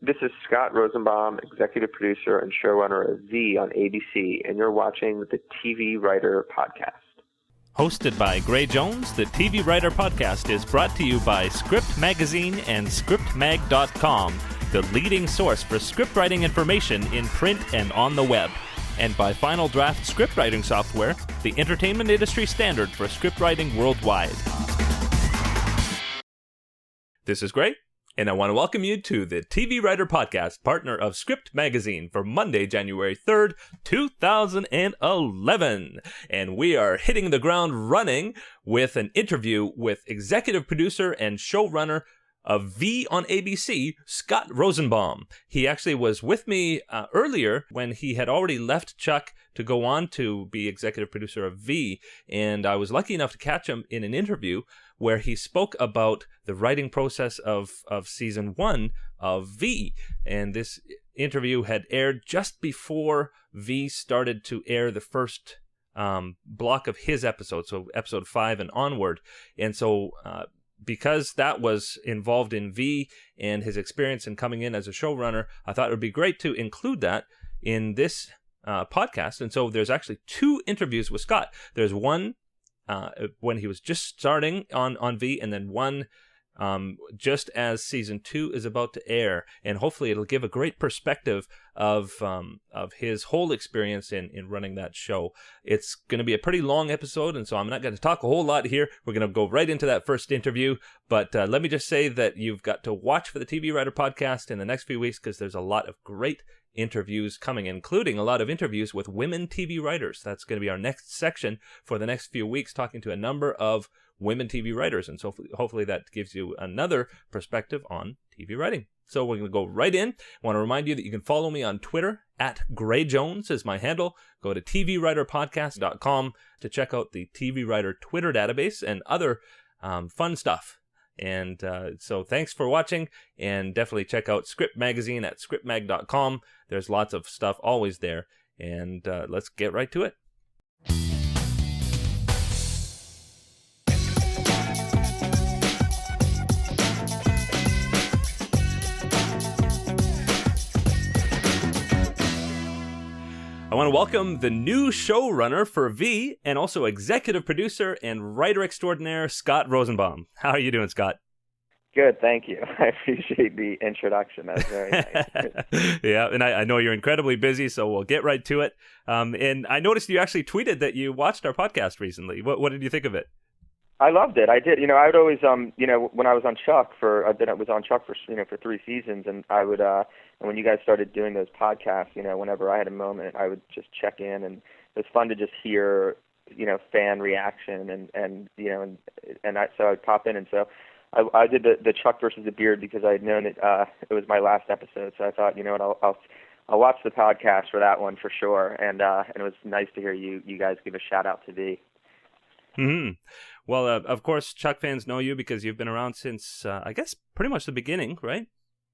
This is Scott Rosenbaum, executive producer and showrunner of V on ABC, and you're watching the TV Writer Podcast. Hosted by Gray Jones, the TV Writer Podcast is brought to you by Script Magazine and ScriptMag.com, the leading source for script writing information in print and on the web, and by Final Draft script writing software, the entertainment industry standard for script writing worldwide. This is Gray, and I want to welcome you to the TV Writer Podcast, partner of Script Magazine, for Monday, January 3rd, 2011. And we are hitting the ground running with an interview with executive producer and showrunner of V on ABC, Scott Rosenbaum. He actually was with me earlier when he had already left Chuck to go on to be executive producer of V, and I was lucky enough to catch him in an interview where he spoke about the writing process of season 1 of V. And this interview had aired just before V started to air the first block of his episode, so episode 5 and onward. And so because that was involved in V and his experience in coming in as a showrunner, I thought it would be great to include that in this podcast. And so there's actually 2 interviews with Scott. There's one when he was just starting on V, and then one just as season 2 is about to air, and hopefully it'll give a great perspective of his whole experience in running that show. It's going to be a pretty long episode, and so I'm not going to talk a whole lot here. We're going to go right into that first interview, but let me just say that you've got to watch for the TV Writer Podcast in the next few weeks, because there's a lot of great interviews coming, including a lot of interviews with women TV writers. That's going to be our next section for the next few weeks, talking to a number of women TV writers, and so hopefully that gives you another perspective on TV writing. So we're going to go right in. I want to remind you that you can follow me on Twitter, @GrayJones is my handle. Go to tvwriterpodcast.com to check out the TV Writer Twitter database and other fun stuff. And so thanks for watching, and definitely check out Script Magazine at scriptmag.com. There's lots of stuff always there, and let's get right to it. I want to welcome the new showrunner for V and also executive producer and writer extraordinaire, Scott Rosenbaum. How are you doing, Scott? Good, thank you. I appreciate the introduction. That was very nice. Yeah, and I know you're incredibly busy, so we'll get right to it. And I noticed you actually tweeted that you watched our podcast recently. What did you think of it? I loved it. I did. I would always, when I was on Chuck I was on Chuck for 3 seasons, and I would, and when you guys started doing those podcasts, whenever I had a moment, I would just check in, and it was fun to just hear, fan reaction, so I'd pop in, and so I did the Chuck versus the Beard because I had known it it was my last episode, so I thought, I'll watch the podcast for that one for sure, and it was nice to hear you guys give a shout out to V. Mm-hmm. Well, of course, Chuck fans know you because you've been around since, I guess, pretty much the beginning, right?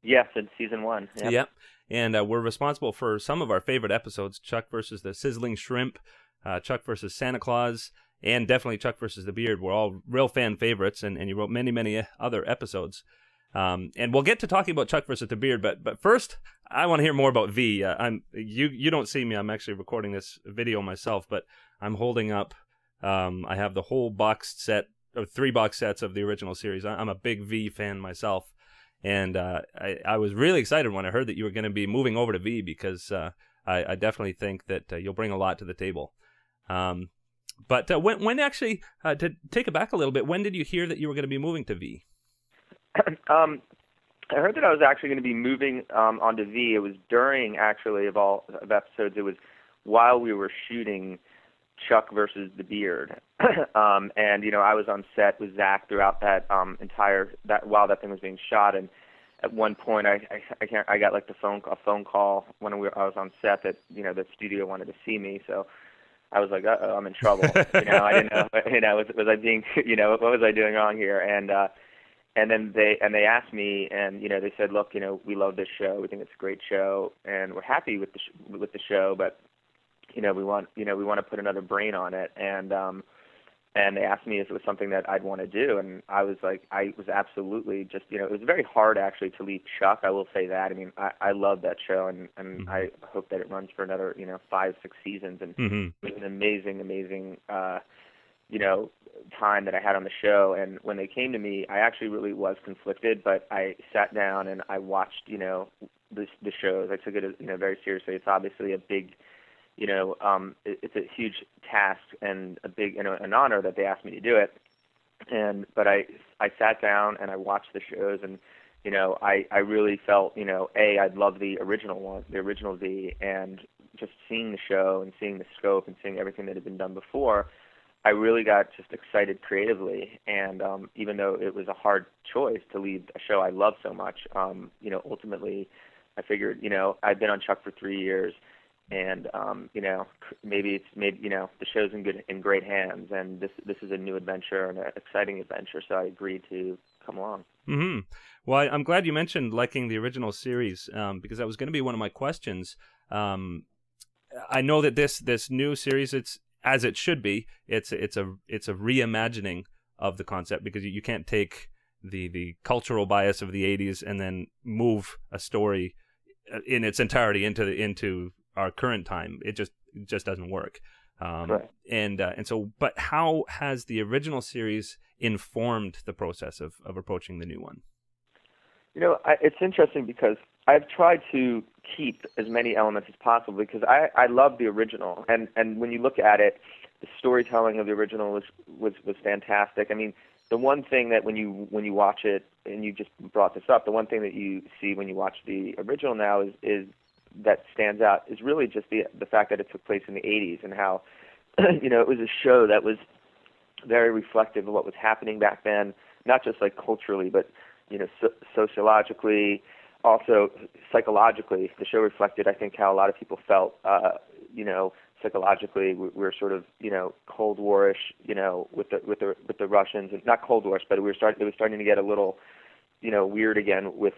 Yeah, since season 1. Yep. Yep. And we're responsible for some of our favorite episodes, Chuck versus the Sizzling Shrimp, Chuck versus Santa Claus, and definitely Chuck versus the Beard. We're all real fan favorites, and you wrote many, many other episodes. And we'll get to talking about Chuck versus the Beard, but first, I want to hear more about V. You don't see me. I'm actually recording this video myself, but I'm holding up. I have the whole box set, or 3 box sets of the original series. I'm a big V fan myself, and I was really excited when I heard that you were going to be moving over to V, because I definitely think that you'll bring a lot to the table. But when actually, to take it back a little bit, when did you hear that you were going to be moving to V? I heard that I was actually going to be moving onto V. It was during, actually, of all of episodes, it was while we were shooting Chuck versus the Beard, and I was on set with Zach throughout that while that thing was being shot, and at one point I got like a phone call when I was on set that the studio wanted to see me, so I was like, uh-oh, I'm in trouble. I didn't know, was I being, what was I doing wrong here? And then they asked me, and they said, look, we love this show, we think it's a great show, and we're happy with the show, but we want to put another brain on it, and and they asked me if it was something that I'd want to do, and I was absolutely just, it was very hard actually to leave Chuck. I will say that. I mean, I love that show, and I hope that it runs for another 5-6 seasons, and it was an amazing time that I had on the show. And when they came to me, I actually really was conflicted, but I sat down and I watched the shows. I took it very seriously. It's obviously a big it's a huge task and a big, an honor that they asked me to do it. But I sat down and I watched the shows, and, I really felt, I love the original one, the original V, and just seeing the show and seeing the scope and seeing everything that had been done before, I really got just excited creatively. And even though it was a hard choice to leave a show I love so much, ultimately I figured, I've been on Chuck for 3 years, and maybe the show's in great hands, and this is a new adventure and an exciting adventure, so I agreed to come along. Mm-hmm. Well, I'm glad you mentioned liking the original series, because that was going to be one of my questions. I know that this new series, it's as it should be. It's a reimagining of the concept, because you can't take the cultural bias of the '80s and then move a story in its entirety into our current time. It just doesn't work. Right. And so, but how has the original series informed the process of approaching the new one? It's interesting because I've tried to keep as many elements as possible, because I love the original, and when you look at it, the storytelling of the original was fantastic. I mean, the one thing that when you watch it, and you just brought this up, the one thing that you see when you watch the original now is that stands out is really just the fact that it took place in the '80s, and how it was a show that was very reflective of what was happening back then, not just like culturally, but sociologically, also psychologically. The show reflected, I think, how a lot of people felt. Psychologically, we're sort of Cold War-ish, with the Russians, and not Cold War-ish, but it was starting to get a little weird again with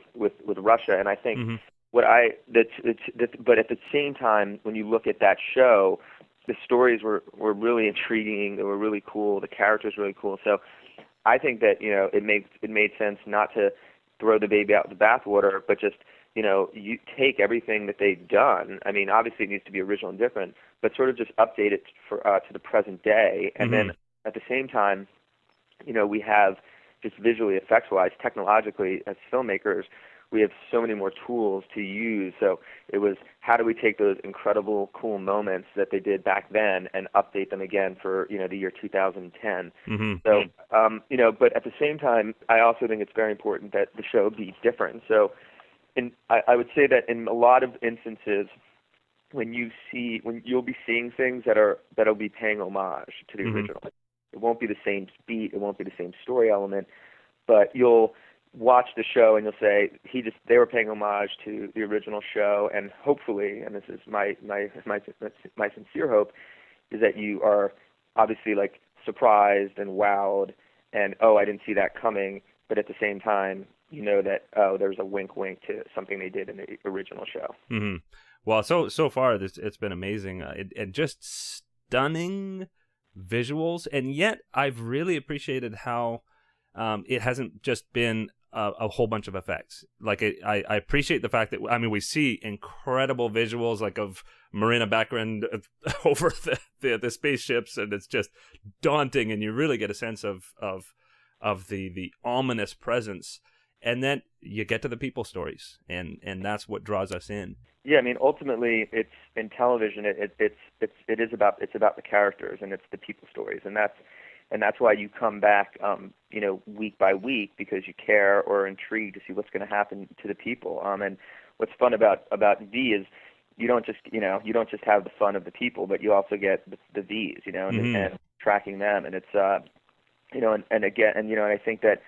Russia, and I think. But at the same time, when you look at that show, the stories were really intriguing. They were really cool. The characters were really cool. So I think that it made sense not to throw the baby out with the bathwater, but just you take everything that they've done. I mean, obviously it needs to be original and different, but sort of just update it to the present day. And then at the same time, we have just visually, effects-wise, technologically, as filmmakers, we have so many more tools to use. So it was, how do we take those incredible, cool moments that they did back then and update them again for, the year 2010. So, but at the same time, I also think it's very important that the show be different. So I would say that in a lot of instances, when you'll be seeing things that'll be paying homage to the original. It won't be the same beat, it won't be the same story element, but you'll watch the show and you'll say they were paying homage to the original show, and hopefully, and this is my sincere hope, is that you are obviously like surprised and wowed and I didn't see that coming, but at the same time that there's a wink to something they did in the original show. Well, so far it's been amazing, and just stunning visuals, and yet I've really appreciated how it hasn't just been a whole bunch of effects. Like I appreciate the fact that we see incredible visuals, like of Marina background over the spaceships, and it's just daunting, and you really get a sense of the ominous presence. And then you get to the people stories, and that's what draws us in. Yeah, I mean, ultimately, it's in television. It's about the characters, and it's the people stories, and that's why you come back, week by week, because you care or are intrigued to see what's going to happen to the people. And what's fun about V is you don't just have the fun of the people, but you also get the V's, and tracking them, and it's and I think that.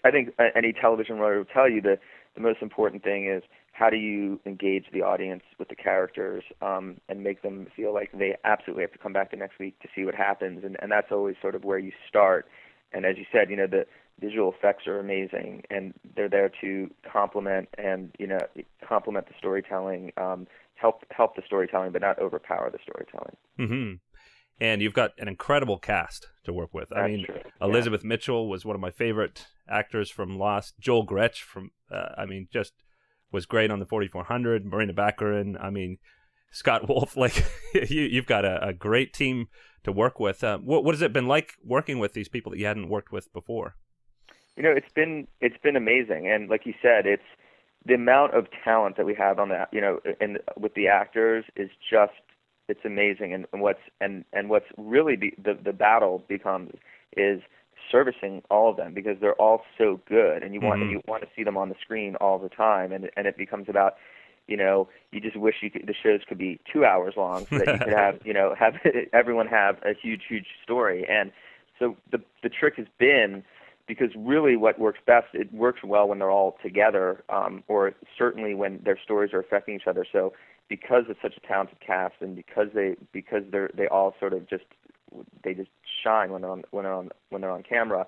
I think any television writer will tell you that the most important thing is how do you engage the audience with the characters, and make them feel like they absolutely have to come back the next week to see what happens, and that's always sort of where you start. And as you said, the visual effects are amazing, and they're there to complement the storytelling, help the storytelling, but not overpower the storytelling. And you've got an incredible cast to work with. That's I mean, true. Elizabeth Mitchell was one of my favorite actors from Lost. Joel Gretsch from, just was great on the 4400. Marina Baccarin. I mean, Scott Wolf. Like, you've got a great team to work with. What has it been like working with these people that you hadn't worked with before? It's been amazing, and like you said, it's the amount of talent that we have on that. With the actors is just, it's amazing, and what's really the battle becomes is servicing all of them, because they're all so good, and you want to see them on the screen all the time, and it becomes about, you just wish the shows could be 2 hours long so that you could have everyone have a huge story. And so the trick has been, because really what works best, it works well when they're all together, or certainly when their stories are affecting each other. So because it's such a talented cast, and because they all sort of just shine when they're on camera,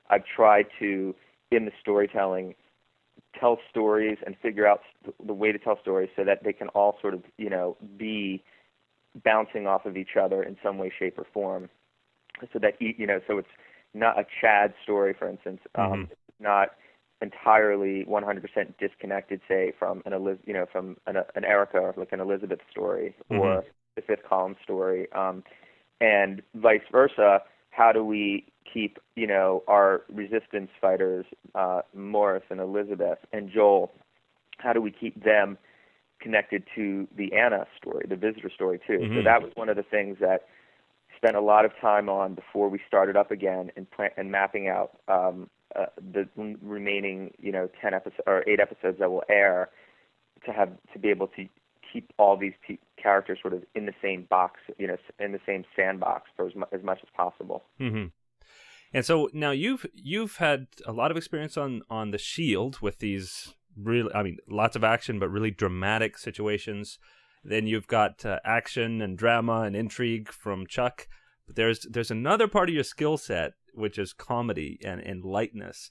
I've tried to, in the storytelling, tell stories and figure out the way to tell stories so that they can all sort of be bouncing off of each other in some way, shape, or form, so that so it's not a Chad story, for instance. It's not entirely 100% disconnected, say, from an Erica, or like an Elizabeth story, or the Fifth Column story, and vice versa. How do we keep our resistance fighters, Morris and Elizabeth and Joel? How do we keep them connected to the Anna story, the visitor story too? So that was one of the things that spent a lot of time on before we started up again, and mapping out the remaining 10 episodes or 8 episodes that will air, to be able to keep all these characters sort of in the same box, in the same sandbox for as much as possible. And so now you've had a lot of experience on the Shield with these really, lots of action but really dramatic situations. Then you've got action and drama and intrigue from Chuck. But there's another part of your skill set, which is comedy and lightness.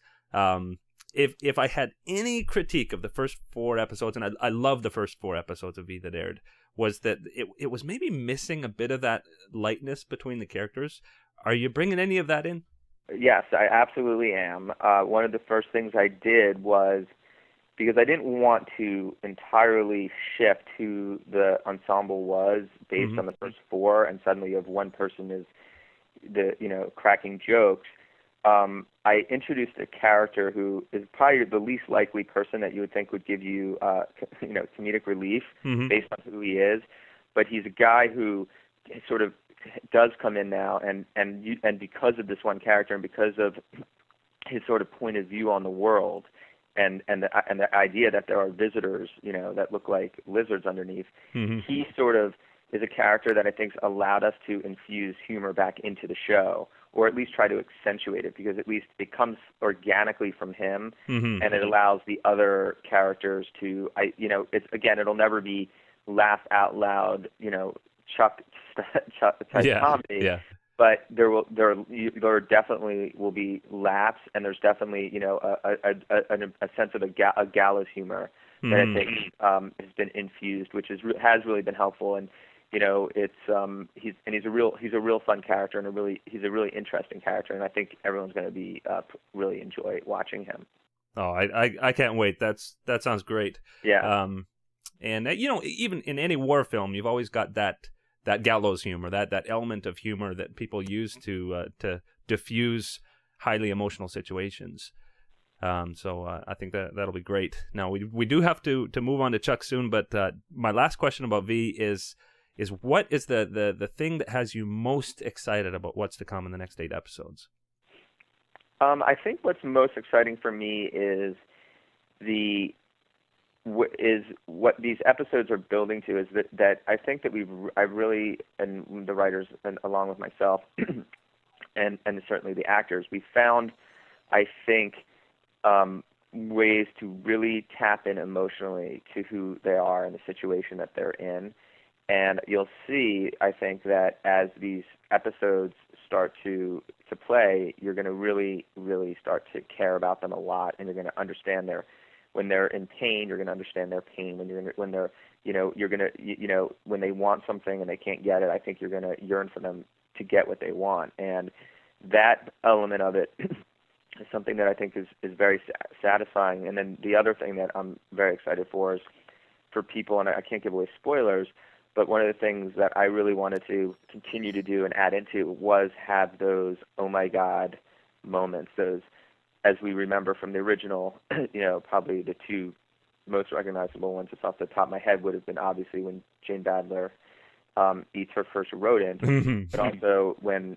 If I had any critique of the first 4 episodes, and I love the first 4 episodes of V that aired, was that it was maybe missing a bit of that lightness between the characters. Are you bringing any of that in? Yes, I absolutely am. One of the first things I did was, because I didn't want to entirely shift who the ensemble was based on the first 4, and suddenly you have one person is cracking jokes. I introduced a character who is probably the least likely person that you would think would give you comedic relief based on who he is, but he's a guy who sort of does come in now, and because of this one character, and because of his sort of point of view on the world, and the idea that there are visitors, that look like lizards underneath, he sort of is a character that I think's allowed us to infuse humor back into the show, or at least try to accentuate it, because at least it comes organically from him, and it allows the other characters to, it'll never be laugh out loud, Chuck type comedy. Yeah. But there definitely will be laughs, and there's definitely a sense of a gallows humor that I think has been infused, which has really been helpful. And he's a real fun character, and he's a really interesting character, and I think everyone's going to be really enjoy watching him. Oh, I can't wait. That sounds great. Yeah. And even in any war film, you've always got that gallows humor, that element of humor that people use to diffuse highly emotional situations. So I think that'll be great. Now we do have to move on to Chuck soon, but my last question about V is what is the thing that has you most excited about what's to come in the next 8 episodes? I think what's most exciting for me is what these episodes are building to, is that I think that I really, and the writers, and along with myself, and certainly the actors, we found, I think, ways to really tap in emotionally to who they are and the situation that they're in. And you'll see, I think, that as these episodes start to play, you're going to really, really start to care about them a lot, and you're going to understand when they're in pain, you're going to understand their pain. When they want something and they can't get it, I think you're going to yearn for them to get what they want. And that element of it is something that I think is very satisfying. And then the other thing that I'm very excited for is for people, and I can't give away spoilers, but one of the things that I really wanted to continue to do and add into was have those oh my God moments, those, as we remember from the original, probably the two most recognizable ones just off the top of my head would have been obviously when Jane Badler eats her first rodent, but also when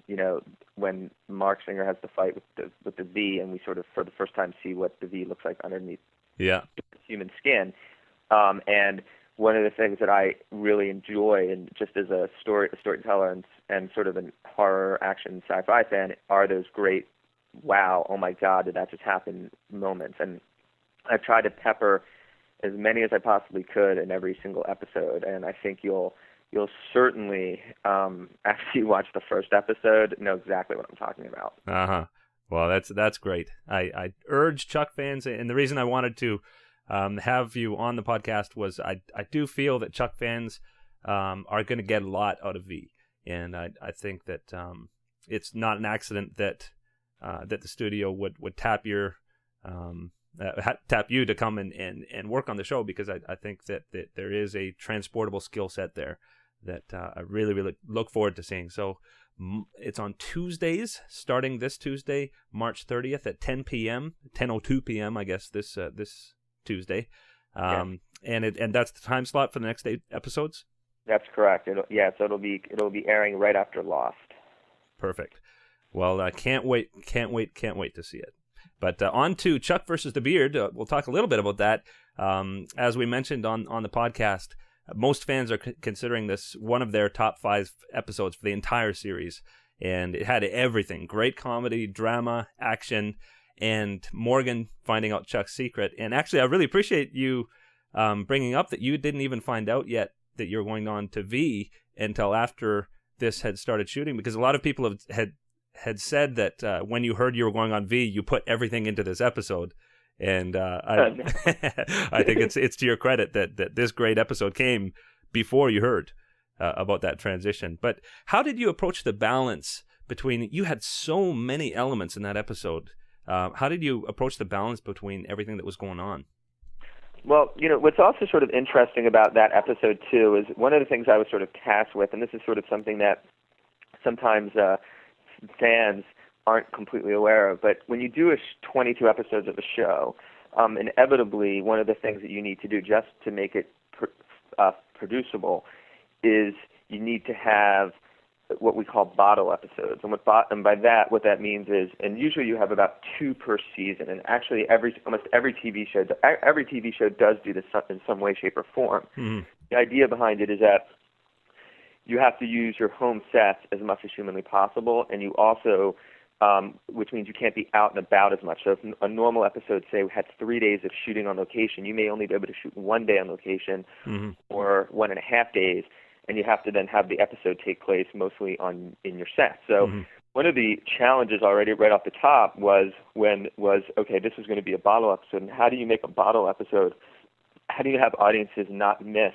Mark Singer has the fight with the V, and we sort of for the first time see what the V looks like underneath human skin. And one of the things that I really enjoy, and just as a storyteller and sort of a horror action sci-fi fan, are those great wow, oh my God, did that just happen moments. And I've tried to pepper as many as I possibly could in every single episode, and I think you'll certainly, after you watch the first episode, know exactly what I'm talking about. Well, that's great. I urge Chuck fans, and the reason I wanted to have you on the podcast was I do feel that Chuck fans are going to get a lot out of V, and I think that it's not an accident that the studio would tap you to come and work on the show, because I think that there is a transportable skill set there that I really, really look forward to seeing. So it's on Tuesdays, starting this Tuesday, March 30th at 10 p.m., 10:02 p.m., I guess, this Tuesday. And that's the time slot for the next 8 episodes? That's correct. So it'll be airing right after Lost. Perfect. Well, can't wait to see it. But on to Chuck versus the Beard. We'll talk a little bit about that. As we mentioned on the podcast, most fans are considering this one of their top 5 episodes for the entire series. And it had everything. Great comedy, drama, action, and Morgan finding out Chuck's secret. And actually, I really appreciate you bringing up that you didn't even find out yet that you're going on to V until after this had started shooting, because a lot of people had said that when you heard you were going on V, you put everything into this episode. And I think it's to your credit that this great episode came before you heard about that transition. But how did you approach the balance between, you had so many elements in that episode. How did you approach the balance between everything that was going on? Well, what's also sort of interesting about that episode too is one of the things I was sort of tasked with, and this is sort of something that sometimes fans aren't completely aware of, but when you do 22 episodes of a show, inevitably one of the things that you need to do just to make it producible is you need to have what we call bottle episodes. And by that, what that means is, and usually you have about 2 per season, and actually almost every TV show does do this in some way, shape, or form. Mm-hmm. The idea behind it is that you have to use your home sets as much as humanly possible, and you also, which means you can't be out and about as much. So if a normal episode, say, had 3 days of shooting on location, you may only be able to shoot 1 day on location, mm-hmm. or 1.5 days, and you have to then have the episode take place mostly in your set. So mm-hmm. one of the challenges already right off the top was okay, this is going to be a bottle episode, and how do you make a bottle episode? How do you have audiences not miss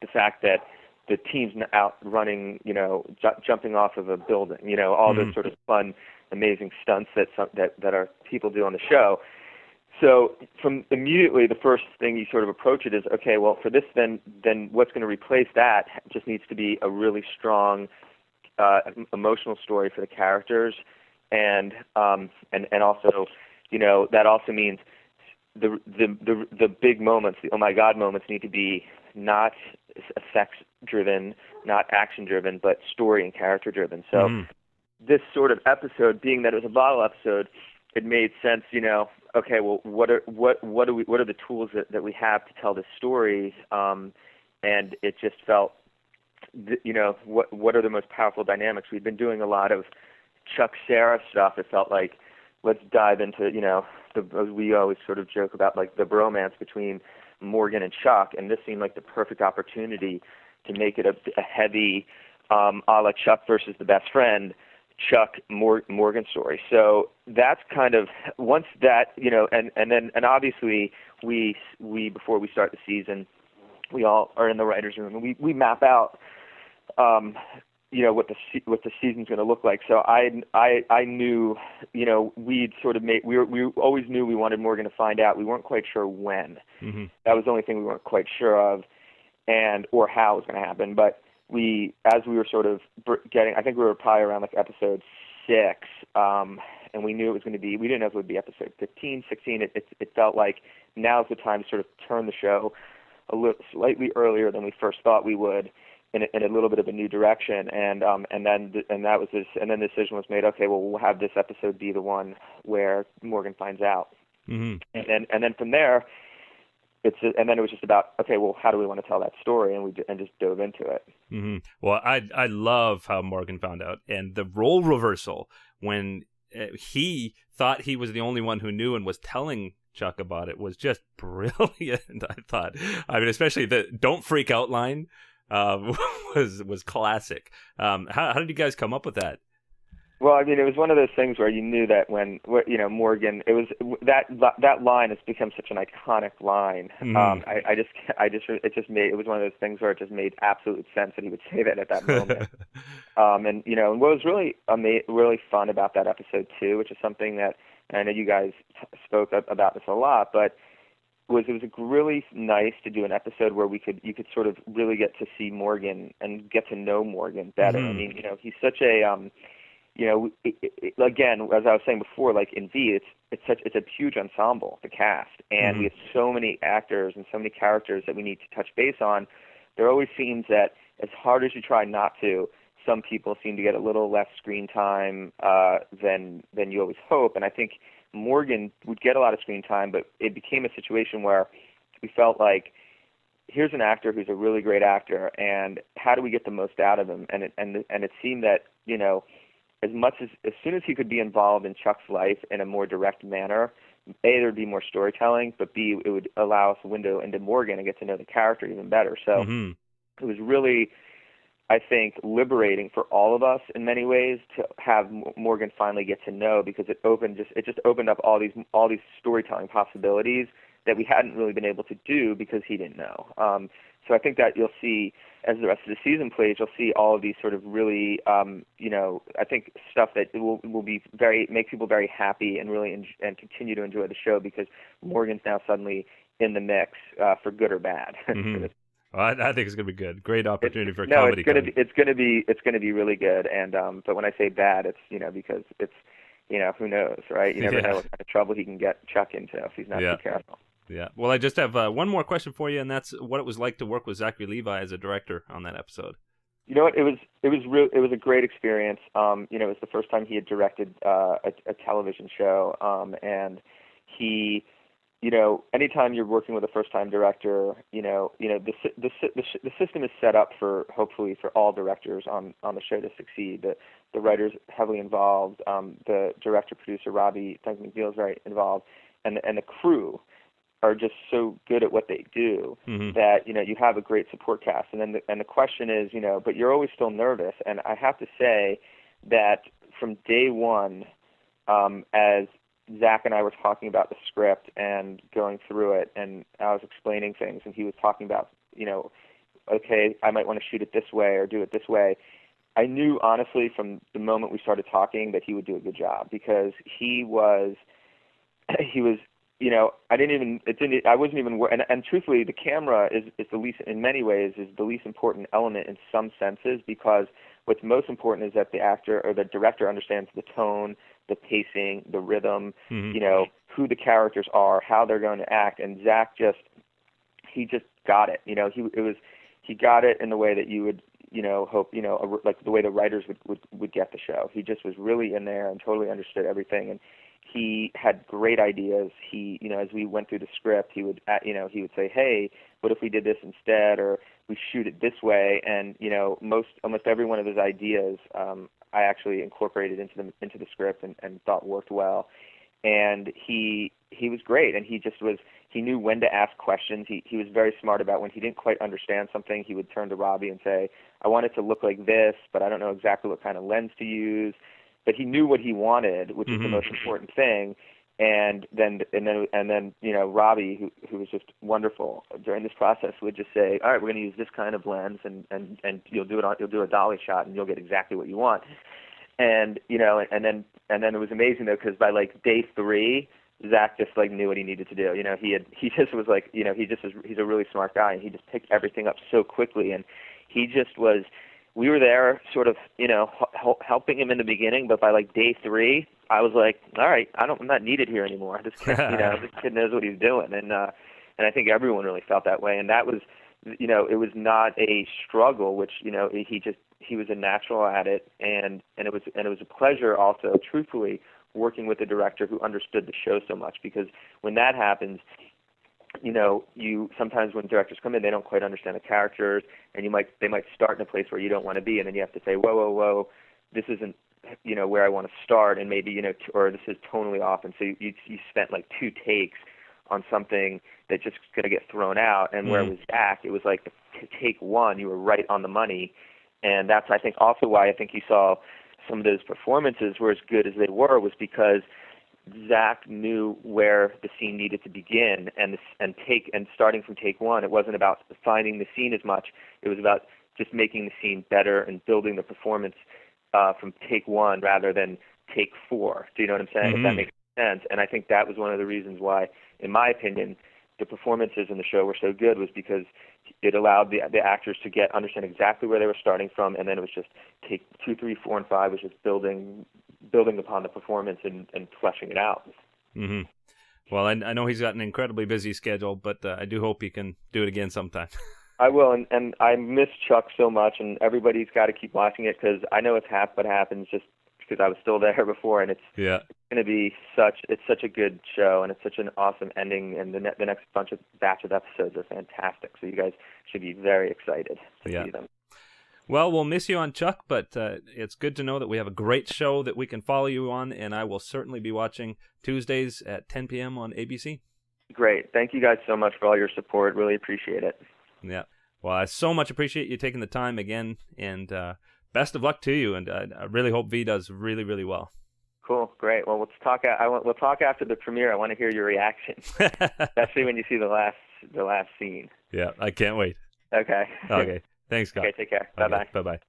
the fact that the team's out running, jumping off of a building, all mm-hmm. those sort of fun, amazing stunts that our people do on the show. So from immediately, the first thing you sort of approach it is, okay, well, for this, then what's going to replace that just needs to be a really strong emotional story for the characters, and also, that also means the big moments, the oh my God moments, need to be not effects driven, not action driven, but story and character driven. So this sort of episode, being that it was a bottle episode, it made sense, okay, well, what are the tools that we have to tell this story? And it just felt, what are the most powerful dynamics? We've been doing a lot of Chuck Sarah stuff. It felt like, let's dive into, we always sort of joke about like the bromance between Morgan and Chuck, and this seemed like the perfect opportunity to make it a heavy, a la Chuck versus the best friend, Chuck Morgan story. So that's kind of, once that, and obviously we before we start the season, we all are in the writer's room and we map out, what the season's going to look like. So I knew, we'd sort of we always knew we wanted Morgan to find out. We weren't quite sure when. Mm-hmm. That was the only thing we weren't quite sure of, or how it was going to happen. But as we were sort of getting, I think we were probably around like episode 6, and we knew it was going to be. We didn't know if it would be episode 15, 16. It felt like now's the time to sort of turn the show a little slightly earlier than we first thought we would. In a little bit of a new direction, and then the decision was made. Okay, well, we'll have this episode be the one where Morgan finds out, mm-hmm. and then from there, and then it was just about, okay, well, how do we want to tell that story, and we just dove into it. Mm-hmm. Well, I love how Morgan found out, and the role reversal when he thought he was the only one who knew and was telling Chuck about it was just brilliant. I thought, especially the "don't freak out" line. Was classic. How did you guys come up with that? Well, it was one of those things where you knew that when Morgan, it was that line has become such an iconic line. Mm. It was one of those things where it just made absolute sense that he would say that at that moment. And what was really really fun about that episode too, which is something that, and I know you guys spoke about this a lot, but it was really nice to do an episode where you could sort of really get to see Morgan and get to know Morgan better. Mm-hmm. He's such a again, as I was saying before, like in V, it's a huge ensemble, the cast, and mm-hmm. we have so many actors and so many characters that we need to touch base on. There always seems that as hard as you try not to, some people seem to get a little less screen time than you always hope, and I think Morgan would get a lot of screen time, but it became a situation where we felt like, here's an actor who's a really great actor, and how do we get the most out of him? And it seemed that, as soon as he could be involved in Chuck's life in a more direct manner, A, there would be more storytelling, but B, it would allow us a window into Morgan and get to know the character even better. So mm-hmm. It was really, I think, liberating for all of us in many ways to have Morgan finally get to know, because it just opened up all these storytelling possibilities that we hadn't really been able to do because he didn't know. So I think that you'll see, as the rest of the season plays, you'll see all of these sort of really, I think stuff that will be make people very happy and really and continue to enjoy the show, because Morgan's now suddenly in the mix for good or bad. Mm-hmm. Well, I think it's going to be good. Great opportunity for comedy. It's going to be really good. And but when I say bad, it's because it's who knows, right? You never know what kind of trouble he can get Chuck into if he's not too careful. Yeah. Well, I just have one more question for you, and that's what it was like to work with Zachary Levi as a director on that episode. You know what? It was a great experience. It was the first time he had directed a television show, and he. Anytime you're working with a first-time director, the system is set up hopefully for all directors on the show to succeed. The writer's heavily involved. The director-producer Robbie Duncan McNeil is very involved, and the crew are just so good at what they do mm-hmm. that you have a great support cast. And then the question is, but you're always still nervous. And I have to say that from day one, as Zach and I were talking about the script and going through it, and I was explaining things, and he was talking about, okay, I might want to shoot it this way or do it this way. I knew, honestly, from the moment we started talking that he would do a good job, because I wasn't even, and truthfully, the camera is the least, in many ways, is the least important element in some senses, because what's most important is that the actor or the director understands the tone, the pacing, the rhythm, mm-hmm. Who the characters are, how they're going to act. And Zach he just got it. He got it in the way that you would, hope, like the way the writers would get the show. He just was really in there and totally understood everything. And he had great ideas. He, as we went through the script, he would say, hey, what if we did this instead, or we shoot it this way? And almost every one of his ideas, I actually incorporated into the script and thought worked well. And he was great, and he knew when to ask questions. He was very smart about when he didn't quite understand something, he would turn to Robbie and say, I want it to look like this, but I don't know exactly what kind of lens to use. But he knew what he wanted, which is the most important thing. And then Robbie, who was just wonderful during this process, would just say, all right, we're going to use this kind of lens, and you'll do a dolly shot, and you'll get exactly what you want. And and then it was amazing though, because by like day 3, Zach just like knew what he needed to do. He just was like, he's a really smart guy, and he just picked everything up so quickly, and he just was. We were there sort of, helping him in the beginning, but by like day 3, I was like, all right, I'm not needed here anymore. This kid, this kid knows what he's doing, and I think everyone really felt that way, and that was, it was not a struggle, which he was a natural at it, and it was a pleasure also, truthfully, working with a director who understood the show so much, because when that happens, you sometimes when directors come in, they don't quite understand the characters, and they might start in a place where you don't want to be, and then you have to say, whoa, this isn't where I want to start, and maybe or this is tonally off, and so you spent like 2 takes on something that just going to get thrown out, and where it was Zach, it was like take 1, you were right on the money, and that's I think also why I think you saw some of those performances were as good as they were, was because Zach knew where the scene needed to begin, and starting from take 1, it wasn't about finding the scene as much. It was about just making the scene better and building the performance from take 1 rather than take 4. Do you know what I'm saying? Mm-hmm. If that makes sense. And I think that was one of the reasons why, in my opinion, the performances in the show were so good, was because it allowed the actors to understand exactly where they were starting from, and then it was just take 2, 3, 4, and 5 was just building upon the performance and fleshing it out. Mm-hmm. Well, I know he's got an incredibly busy schedule, but I do hope he can do it again sometime. I will, and I miss Chuck so much, and everybody's got to keep watching it, because I know it's half what happens just because I was still there before, and it's going to be such a good show, and it's such an awesome ending, and the next batch of episodes are fantastic, so you guys should be very excited to see them. Well, we'll miss you on Chuck, but it's good to know that we have a great show that we can follow you on, and I will certainly be watching Tuesdays at 10 p.m. on ABC. Great. Thank you guys so much for all your support. Really appreciate it. Yeah. Well, I so much appreciate you taking the time again, and best of luck to you, and I really hope V does really, really well. Cool. Great. Well, we'll talk after the premiere. I want to hear your reaction, especially when you see the last scene. Yeah, I can't wait. Okay. Okay. Thanks, Scott. Okay, take care. Bye-bye. Bye-bye.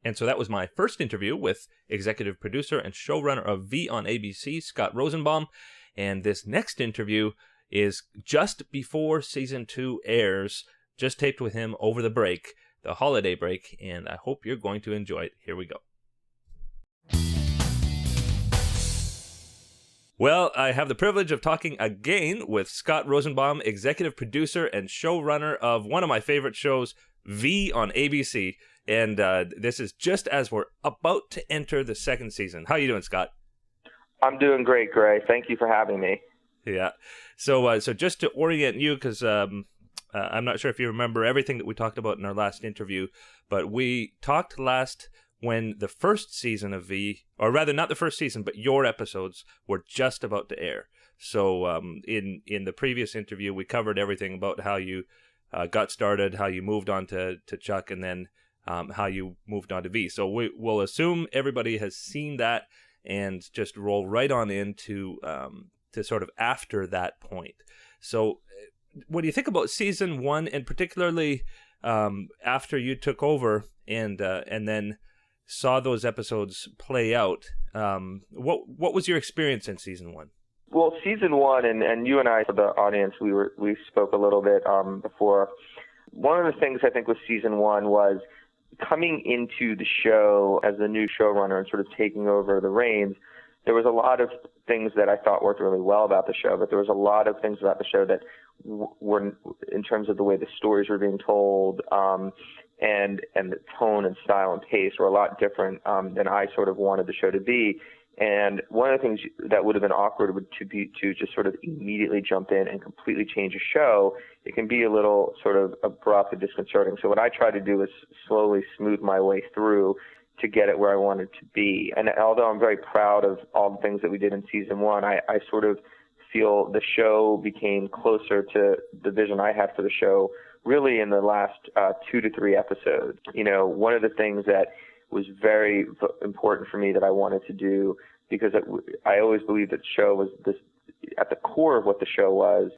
And so that was my first interview with executive producer and showrunner of V on ABC, Scott Rosenbaum. And this next interview is just before season 2 airs, just taped with him over the break, the holiday break, and I hope you're going to enjoy it. Here we go. Well, I have the privilege of talking again with Scott Rosenbaum, executive producer and showrunner of one of my favorite shows, V on ABC. And this is just as we're about to enter the 2nd season. How are you doing, Scott? I'm doing great, Gray. Thank you for having me. Yeah. So just to orient you, because I'm not sure if you remember everything that we talked about in our last interview, but we talked last when the first season of V, or rather not the first season, but your episodes were just about to air. So in the previous interview, we covered everything about how you got started, how you moved on to Chuck, and then how you moved on to V. So we'll assume everybody has seen that and just roll right on into to sort of after that point. So what do you think about season 1, and particularly after you took over and then saw those episodes play out? What was your experience in season 1? Well, season 1, and you and I, for the audience, we spoke a little bit before. One of the things I think with season 1 was coming into the show as the new showrunner and sort of taking over the reins. There was a lot of things that I thought worked really well about the show, but there was a lot of things about the show that were, in terms of the way the stories were being told, and the tone and style and pace were a lot different than I sort of wanted the show to be. And one of the things that would have been awkward would be to just sort of immediately jump in and completely change a show. It can be a little sort of abrupt and disconcerting. So what I try to do is slowly smooth my way through to get it where I wanted to be. And although I'm very proud of all the things that we did in season 1, I sort of feel the show became closer to the vision I had for the show really in the last 2 to 3 episodes. You know, one of the things that was very important for me that I wanted to do, because I always believed that the show was this, at the core of what the show was,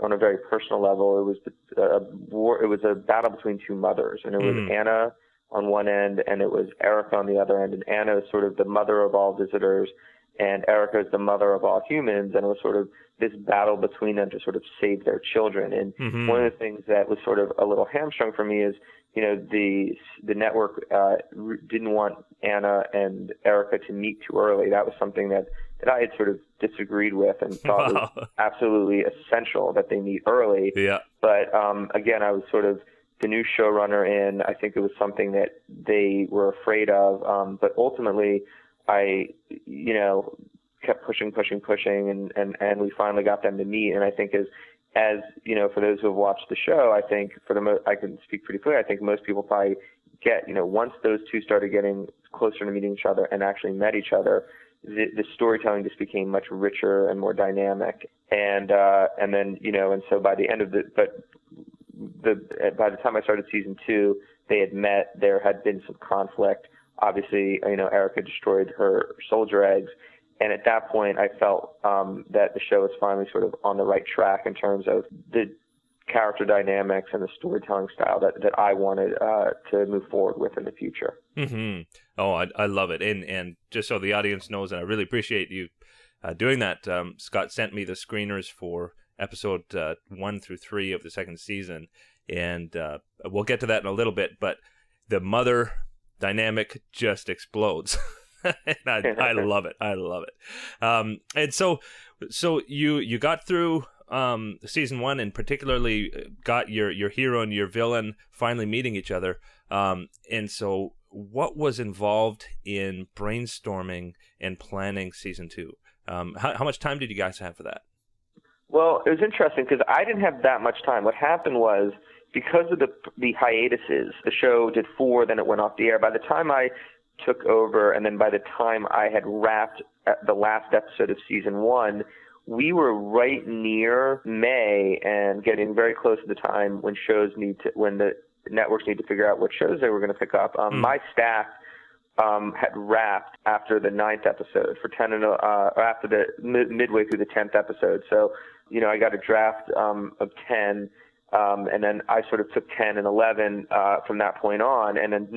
on a very personal level. It was a war. It was a battle between two mothers, and it was Anna on one end, and it was Erica on the other end. And Anna is sort of the mother of all visitors, and Erica is the mother of all humans, and it was sort of this battle between them to sort of save their children. And one of the things that was sort of a little hamstrung for me is, the network didn't want Anna and Erica to meet too early. That was something that I had sort of disagreed with and thought was absolutely essential that they meet early. Yeah. But again, I was sort of the new showrunner, and I think it was something that they were afraid of. But ultimately, I kept pushing, and we finally got them to meet. And I think as for those who have watched the show, I think I can speak pretty clearly. I think most people probably get, once those two started getting closer to meeting each other and actually met each other, the storytelling just became much richer and more dynamic. And then, and so by the end of by the time I started season 2, they had met. There had been some conflict. Obviously, Erica destroyed her soldier eggs. And at that point, I felt that the show was finally sort of on the right track in terms of the character dynamics and the storytelling style that I wanted to move forward with in the future. Mm-hmm. Oh, I love it. And just so the audience knows, and I really appreciate you doing that, Scott sent me the screeners for episode 1 through 3 of the second season. And we'll get to that in a little bit, but the mother dynamic just explodes. And I love it. I love it. And so you got through season 1, and particularly got your hero and your villain finally meeting each other. And so what was involved in brainstorming and planning season 2? How much time did you guys have for that? Well, it was interesting because I didn't have that much time. What happened was, because of the hiatuses, the show did 4, then it went off the air. By the time I took over, and then by the time I had wrapped the last episode of season 1, we were right near May and getting very close to the time when when the networks need to figure out what shows they were going to pick up. My staff had wrapped after the 9th episode after the midway through the 10th episode. So, I got a draft of 10. And then I sort of took 10 and 11 from that point on. And then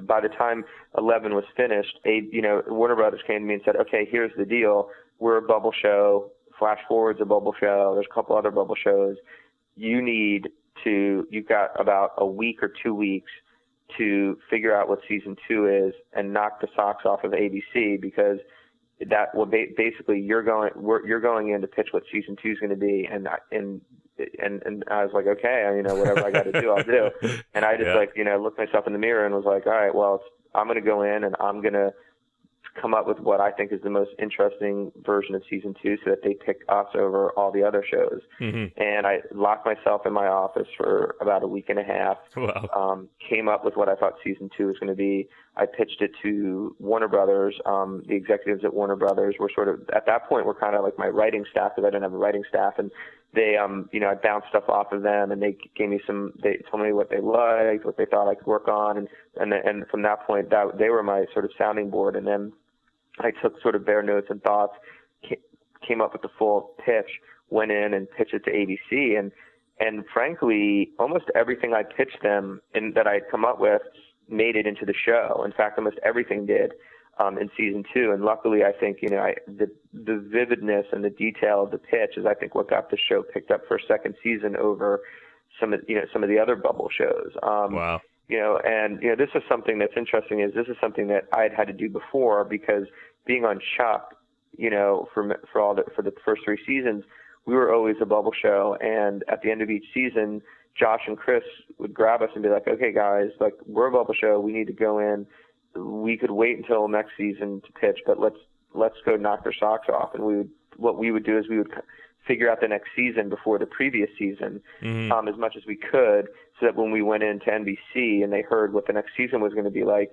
by the time 11 was finished, Warner Brothers came to me and said, "Okay, here's the deal. We're a bubble show. Flash Forward's a bubble show. There's a couple other bubble shows. You've got about a week or 2 weeks to figure out what season 2 is and knock the socks off of ABC, because that will basically you're going in to pitch what season 2 is going to be." And I was like, okay, whatever I got to do, I'll do. And I just looked myself in the mirror and was like, all right, well, I'm going to go in and I'm going to come up with what I think is the most interesting version of season 2, so that they pick us over all the other shows. Mm-hmm. And I locked myself in my office for about a week and a half. Wow. Came up with what I thought season 2 was going to be. I pitched it to Warner Brothers. The executives at Warner Brothers were sort of, at that point, were kind of like my writing staff, because I didn't have a writing staff. And they, I bounced stuff off of them, and they told me what they liked, what they thought I could work on. And from that point, they were my sort of sounding board. And then I took sort of bare notes and thoughts, came up with the full pitch, went in and pitched it to ABC. And frankly, almost everything I pitched them and that I had come up with made it into the show. In fact, almost everything did in season 2. And luckily, I think, the vividness and the detail of the pitch is, I think, what got the show picked up for a second season over some of the other bubble shows. Wow. This is something that's interesting, is this is something that I had to do before, because being on Chuck, for the first 3 seasons, we were always a bubble show. And at the end of each season, Josh and Chris would grab us and be like, okay, guys, like, we're a bubble show. We need to go in. We could wait until next season to pitch, but let's go knock their socks off. And what we would do is we would figure out the next season before the previous season, as much as we could, so that when we went into NBC and they heard what the next season was going to be like,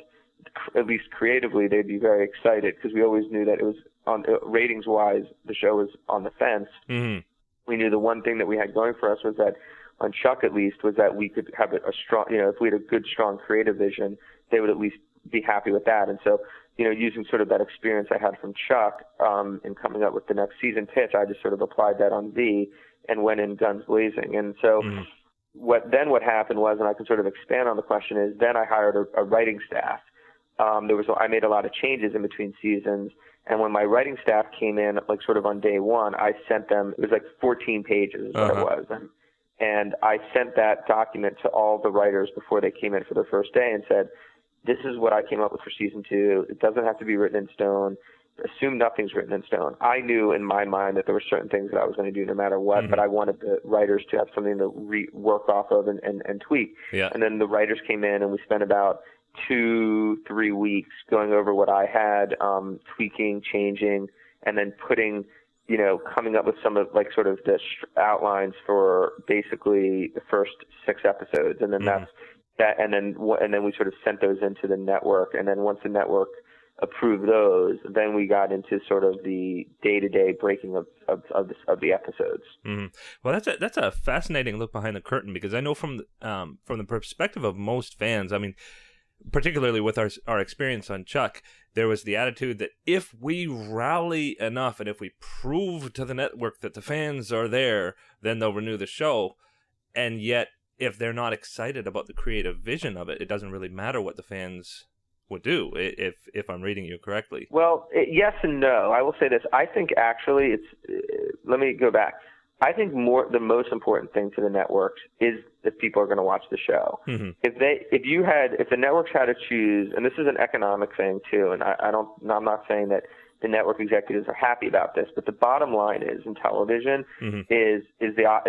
at least creatively, they'd be very excited, because we always knew that it was, on ratings-wise, the show was on the fence. Mm-hmm. We knew the one thing that we had going for us was that, on Chuck at least, was that we could have a strong, if we had a good, strong creative vision, they would at least be happy with that. And so, using sort of that experience I had from Chuck in coming up with the next season pitch, I just sort of applied that on V and went in guns blazing. And so what happened was, and I can sort of expand on the question, is then I hired a writing staff. I made a lot of changes in between seasons. And when my writing staff came in, like sort of on day one, I sent them, it was like 14 pages is what it was. And I sent that document to all the writers before they came in for their first day and said, this is what I came up with for season 2. It doesn't have to be written in stone. Assume nothing's written in stone. I knew in my mind that there were certain things that I was going to do no matter what, but I wanted the writers to have something to work off of and tweak. Yeah. And then the writers came in and we spent about 2-3 weeks going over what I had, tweaking, changing, and then coming up with some of like sort of the outlines for basically the first 6 episodes. And then and then we sort of sent those into the network. And then once the network approved those, then we got into sort of the day-to-day breaking of the episodes. Well, that's a fascinating look behind the curtain, because I know from the perspective of most fans, I mean, particularly with our experience on Chuck, there was the attitude that if we rally enough and if we prove to the network that the fans are there, then they'll renew the show. And yet, if they're not excited about the creative vision of it, it doesn't really matter what the fans would do, if I'm reading you correctly. Well, yes and no. I will say this. I think actually let me go back. I think the most important thing to the networks is if people are going to watch the show. If the networks had to choose, and this is an economic thing too, and I'm not saying that the network executives are happy about this, but the bottom line is in television is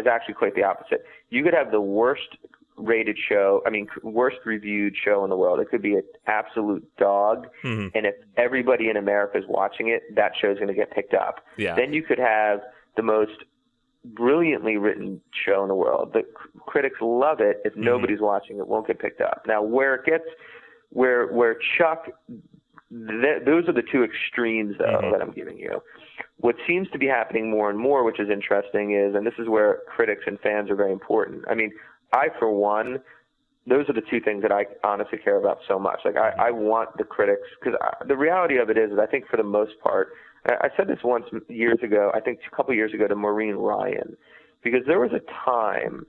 actually quite the opposite. You could have the worst rated show, worst reviewed show in the world. It could be an absolute dog, and if everybody in America is watching it, that show's going to get picked up. Yeah. Then you could have the most brilliantly written show in the world. The critics love it. If nobody's watching, it won't get picked up. Now, where Chuck, those are the two extremes, though, that I'm giving you. What seems to be happening more and more, which is interesting, is, and this is where critics and fans are very important. I mean, I, for one, those are the two things that I honestly care about so much. Like, I want the critics, because the reality of it is I think for the most part, I said this once years ago, I think a couple years ago to Maureen Ryan, because there was a time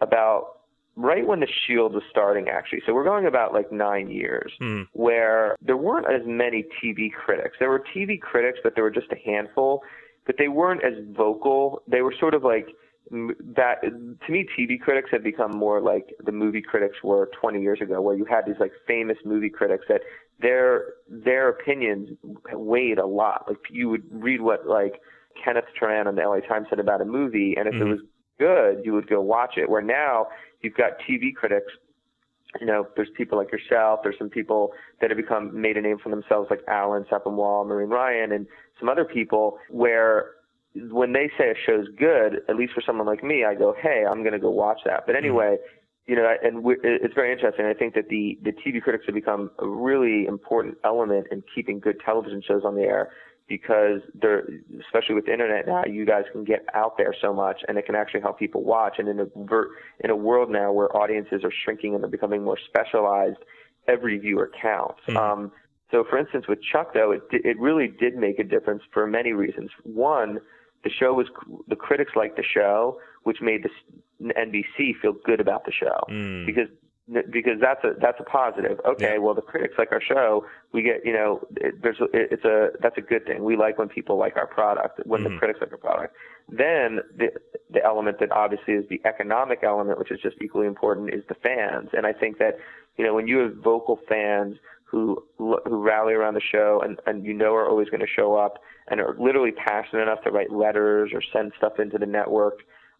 about right when The Shield was starting, actually. So we're going about like 9 years, where there weren't as many TV critics. There were TV critics, but there were just a handful, but they weren't as vocal. They were sort of like that. To me, TV critics have become more like the movie critics were 20 years ago, where you had these like famous movie critics that their opinions weighed a lot. Like you would read what like Kenneth Turan on the LA Times said about a movie, and if it was good, you would go watch it. Where now you've got TV critics, there's people like yourself, there's some people that have made a name for themselves like Alan Sepinwall, Maureen Ryan, and some other people, where when they say a show's good, at least for someone like me, I go, hey, I'm going to go watch that. But anyway, it's very interesting. I think that the TV critics have become a really important element in keeping good television shows on the air, because especially with the internet now, you guys can get out there so much, and it can actually help people watch. And in a world now where audiences are shrinking and they're becoming more specialized, every viewer counts. So, for instance, with Chuck, though, it really did make a difference for many reasons. One, the critics liked the show, which made the NBC feel good about the show, because that's a positive. Okay, well, the critics like our show. We get that's a good thing. We like when people like our product, when the critics like our product. Then the element that obviously is the economic element, which is just equally important, is the fans. And I think that when you have vocal fans who rally around the show and are always going to show up and are literally passionate enough to write letters or send stuff into the network,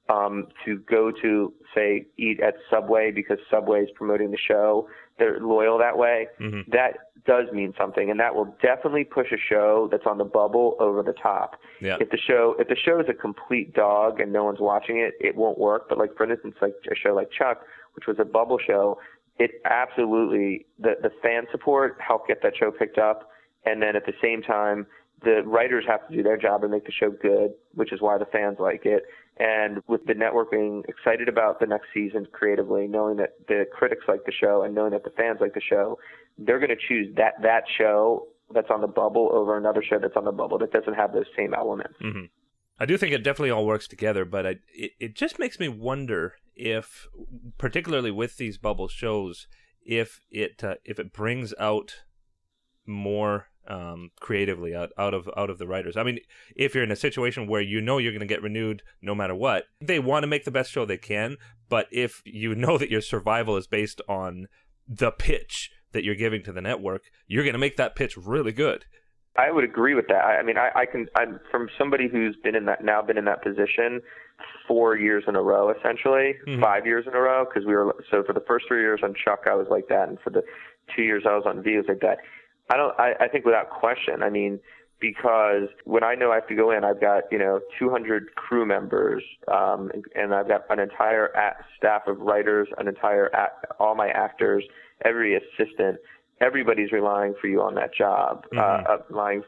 to go to, say, eat at Subway because Subway is promoting the show. They're loyal that way. That does mean something, and that will definitely push a show that's on the bubble over the top. Yeah. If the show is a complete dog and no one's watching it, it won't work. But like, for instance, like a show like Chuck, which was a bubble show, it absolutely, the fan support helped get that show picked up. And then at the same time, the writers have to do their job and make the show good, which is why the fans like it. And with the network being excited about the next season creatively, knowing that the critics like the show and knowing that the fans like the show, they're going to choose that show that's on the bubble over another show that's on the bubble that doesn't have those same elements. Mm-hmm. I do think it definitely all works together, but it just makes me wonder if, particularly with these bubble shows, if it brings out more creatively out of the writers. I mean, if you're in a situation where you know you're going to get renewed no matter what, they want to make the best show they can, but if you know that your survival is based on the pitch that you're giving to the network, you're going to make that pitch really good. I would agree with that. I mean, I'm from somebody who's been in that position 4 years in a row, essentially, 5 years in a row, because so for the first 3 years on Chuck, I was like that, and for the 2 years I was on V, I was like that. I think without question, I mean, because when I know I have to go in, I've got, 200 crew members, and I've got an entire staff of writers, all my actors, every assistant. Everybody's relying for you on that job, relying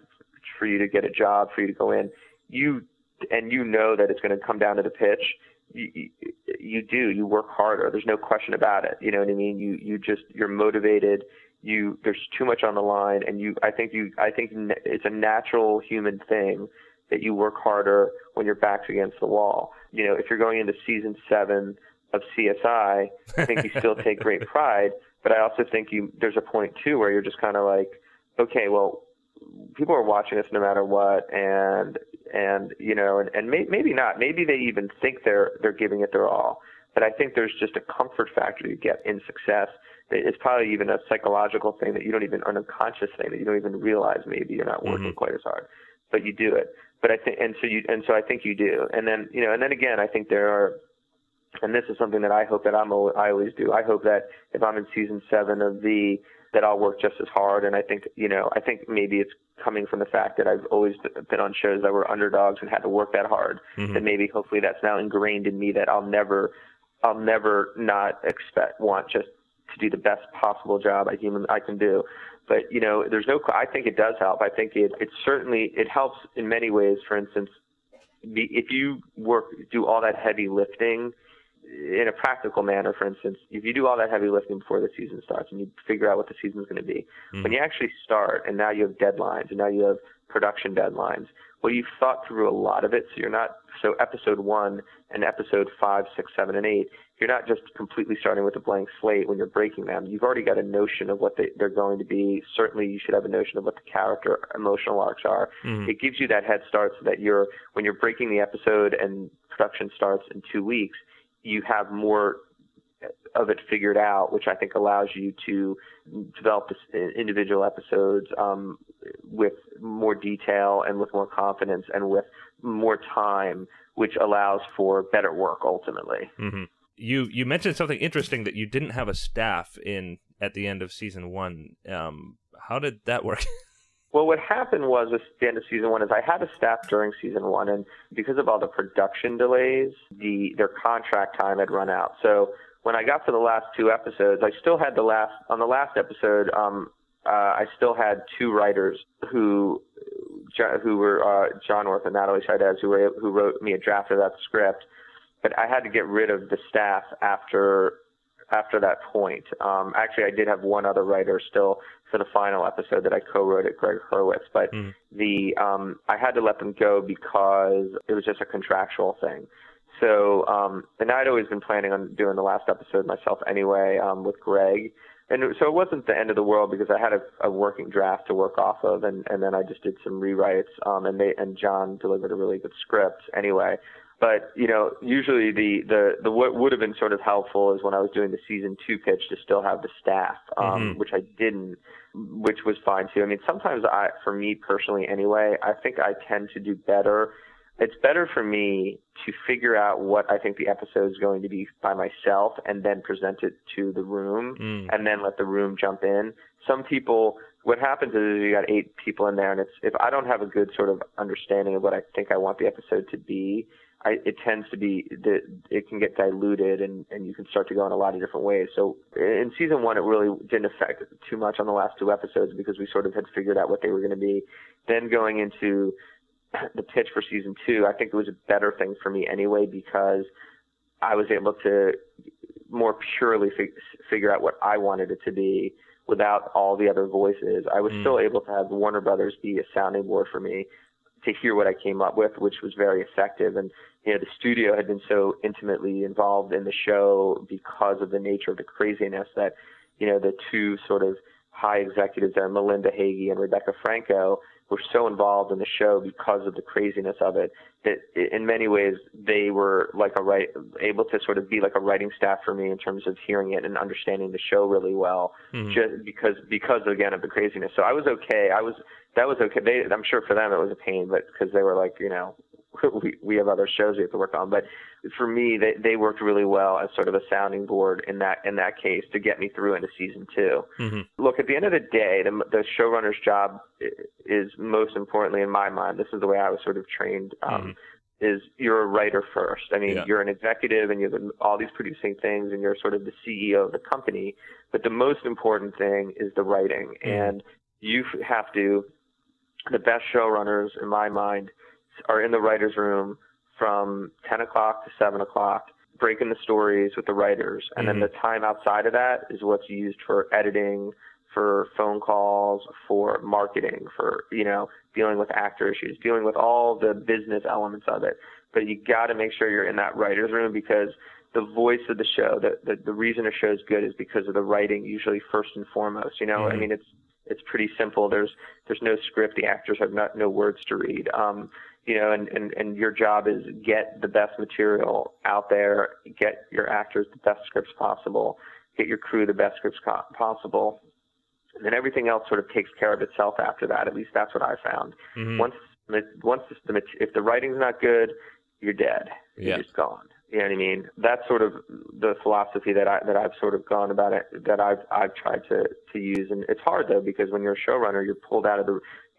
for you to get a job, for you to go in. You know that it's going to come down to the pitch. You work harder. There's no question about it. You know what I mean? You're motivated. There's too much on the line, and I think it's a natural human thing that you work harder when your back's against the wall. If you're going into season 7 of CSI, I think you still take great pride. But I also think there's a point too where you're just kind of like, okay, well, people are watching us no matter what, and maybe not. Maybe they even think they're giving it their all. But I think there's just a comfort factor you get in success. It's probably even a psychological thing that you don't even, an unconscious thing that you don't even realize. Maybe you're not working quite as hard, but you do it. But I think, so I think you do. And then, and then again, I think there are. And this is something that I hope that I always do. I hope that if I'm in season 7 of V, that I'll work just as hard. And I think, I think maybe it's coming from the fact that I've always been on shows that were underdogs and had to work that hard. And maybe hopefully that's now ingrained in me that I'll never not want just to do the best possible job I can do. But, I think it does help. I think it certainly helps in many ways. For instance, if you do all that heavy lifting in a practical manner, for instance, if you do all that heavy lifting before the season starts and you figure out what the season's going to be, when you actually start and now you have deadlines and now you have production deadlines, well, you've thought through a lot of it. So episode 1 and episode 5, 6, 7, and 8, you're not just completely starting with a blank slate when you're breaking them. You've already got a notion of what they're going to be. Certainly you should have a notion of what the character emotional arcs are. It gives you that head start so that when you're breaking the episode and production starts in 2 weeks, you have more of it figured out, which I think allows you to develop individual episodes with more detail and with more confidence and with more time, which allows for better work ultimately. You mentioned something interesting, that you didn't have a staff at the end of season 1. How did that work? Well, what happened was at the end of season 1 is I had a staff during season 1, and because of all the production delays, their contract time had run out. So when I got to the last 2 episodes, I still had on the last episode, I still had 2 writers who were John Orth and Natalie Chaidez, who wrote me a draft of that script. But I had to get rid of the staff after that point. Actually, I did have one other writer still for the final episode that I co-wrote at Gregg Hurwitz, but I had to let them go because it was just a contractual thing. So, and I'd always been planning on doing the last episode myself anyway, with Gregg. And so it wasn't the end of the world because I had a working draft to work off of, and then I just did some rewrites, and John delivered a really good script anyway. But, usually the what would have been sort of helpful is when I was doing the season 2 pitch to still have the staff, which I didn't, which was fine too. I mean, sometimes for me personally anyway, I think I tend to do better. It's better for me to figure out what I think the episode is going to be by myself and then present it to the room and then let the room jump in. Some people, what happens is you got 8 people in there, and if I don't have a good sort of understanding of what I think I want the episode to be, it tends to be that it can get diluted and you can start to go in a lot of different ways. So in season 1, it really didn't affect too much on the last 2 episodes because we sort of had figured out what they were going to be. Then going into the pitch for season 2, I think it was a better thing for me anyway because I was able to more purely figure out what I wanted it to be without all the other voices. I was still able to have Warner Brothers be a sounding board for me to hear what I came up with, which was very effective. And, you know, the studio had been so intimately involved in the show because of the nature of the craziness that, you know, the two sort of high executives there, Melinda Hagee and Rebecca Franco, were so involved in the show because of the craziness of it that in many ways they were like able to sort of be like a writing staff for me in terms of hearing it and understanding the show really well, just because again of the craziness. So I was okay. That was okay. I'm sure for them it was a pain, but because they were like, you know, we have other shows we have to work on. But for me, they worked really well as sort of a sounding board in that case to get me through into season 2. Look, at the end of the day, the showrunner's job is most importantly in my mind. This is the way I was sort of trained. Is you're a writer first. I mean, you're an executive and you're all these producing things and you're sort of the CEO of the company. But the most important thing is the writing, and you have to. The best showrunners, in my mind, are in the writer's room from 10 o'clock to 7 o'clock, breaking the stories with the writers. And then the time outside of that is what's used for editing, for phone calls, for marketing, for, you know, dealing with actor issues, dealing with all the business elements of it. But you got to make sure you're in that writer's room because the voice of the show, the reason a show is good is because of the writing, usually first and foremost. You know, I mean, it's pretty simple. There's no script. The actors have no words to read. You know, and your job is get the best material out there, get your actors the best scripts possible, get your crew the best scripts possible, and then everything else sort of takes care of itself after that. At least that's what I found. If the writing's not good, you're dead. You're just gone. You know what I mean? That's sort of the philosophy that I've sort of gone about it, that I've tried to use. And it's hard though, because when you're a showrunner, you're pulled out of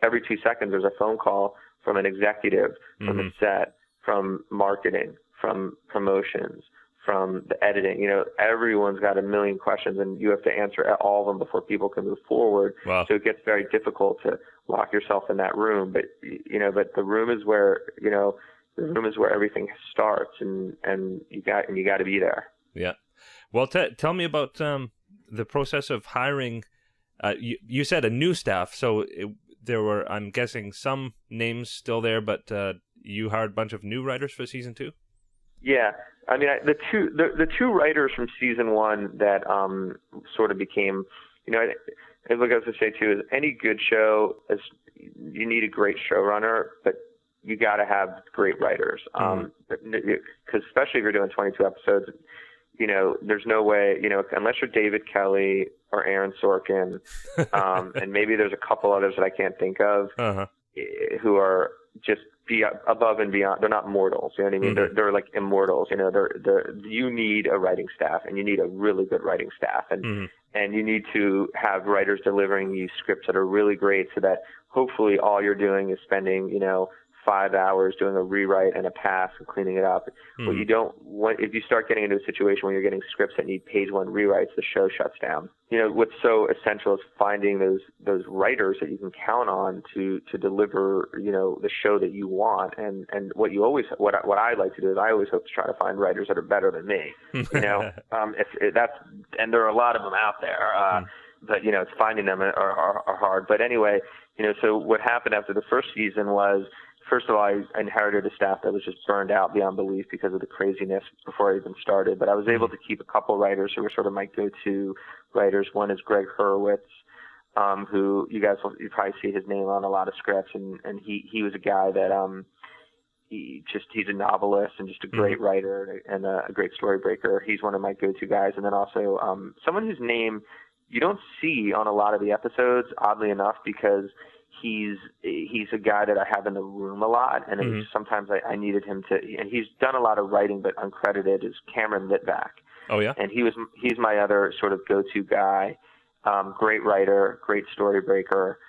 every 2 seconds there's a phone call from an executive, from the set, from marketing, from promotions, from the editing. You know, everyone's got a million questions and you have to answer all of them before people can move forward. Wow. So it gets very difficult to lock yourself in that room. But, you know, the room is where, you know, the room is where everything starts and you got to be there. Yeah. Well, tell me about the process of hiring. You said a new staff, so there were, I'm guessing, some names still there, but you hired a bunch of new writers for season 2? Yeah. I mean, the two writers from season 1 that sort of became, you know, look, I was going to say too, is any good show, you need a great showrunner, but you got to have great writers. Because especially if you're doing 22 episodes, you know, there's no way, you know, unless you're David Kelly or Aaron Sorkin, and maybe there's a couple others that I can't think of, who are just above and beyond. They're not mortals, you know what I mean? They're like immortals, you know. You need a writing staff, and you need a really good writing staff, and you need to have writers delivering you scripts that are really great, so that hopefully all you're doing is spending, you know, 5 hours doing a rewrite and a pass and cleaning it up. What you don't want, if you start getting into a situation where you're getting scripts that need page 1 rewrites, the show shuts down. You know, what's so essential is finding those writers that you can count on to deliver, you know, the show that you want. And what I like to do is I always hope to try to find writers that are better than me. You know, and there are a lot of them out there. But, you know, it's finding them are hard. But anyway, you know, so what happened after the first season was, first of all, I inherited a staff that was just burned out beyond belief because of the craziness before I even started. But I was able to keep a couple writers who were sort of my go-to writers. One is Gregg Hurwitz, who you probably see his name on a lot of scripts, and he was a guy that he's a novelist and just a great writer and a great story breaker. He's one of my go-to guys. And then also someone whose name you don't see on a lot of the episodes, oddly enough, because he's a guy that I have in the room a lot, and sometimes I needed him to. And he's done a lot of writing, but uncredited. Is Cameron Litvak? Oh yeah, and he's my other sort of go-to guy. Great writer, great story breaker.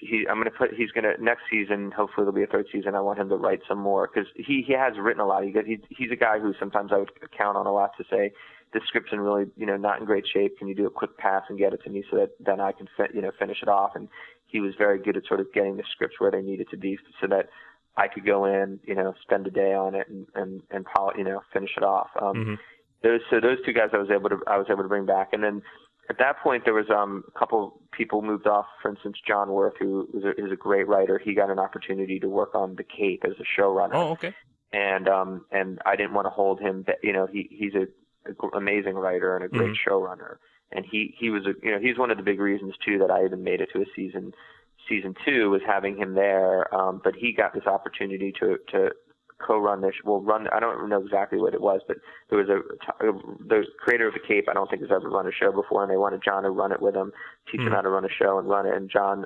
He's gonna next season. Hopefully there'll be a third season. I want him to write some more because he has written a lot. He's a guy who sometimes I would count on a lot to say, the script's in really, you know, not in great shape. Can you do a quick pass and get it to me so that then I can finish it off? And he was very good at sort of getting the scripts where they needed to be so that I could go in, you know, spend a day on it and finish it off. Those two guys I was able to bring back. And then at that point, there was a couple people moved off. For instance, John Worth, who is a great writer, he got an opportunity to work on The Cape as a showrunner. Oh, okay. And I didn't want to hold him. He's an amazing writer and a great showrunner. And he was he's one of the big reasons too that I even made it to a season 2 was having him there. But he got this opportunity to co-run this. I don't know exactly what it was, but there was the creator of The Cape. I don't think has ever run a show before, and they wanted John to run it with him, teach him how to run a show and run it. And John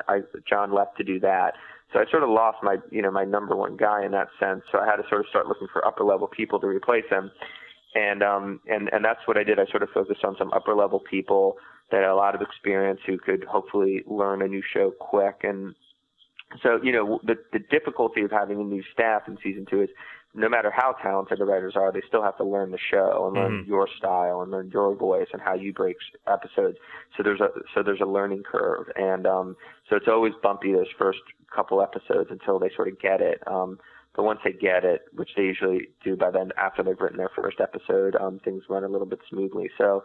left to do that. So I sort of lost my number one guy in that sense. So I had to sort of start looking for upper level people to replace him. And that's what I did. I sort of focused on some upper level people that had a lot of experience who could hopefully learn a new show quick. And so, the difficulty of having a new staff in season 2 is no matter how talented the writers are, they still have to learn the show and learn your style and learn your voice and how you break episodes. So there's a learning curve. And so it's always bumpy those first couple episodes until they sort of get it. But once they get it, which they usually do by then, after they've written their first episode, things run a little bit smoothly. So,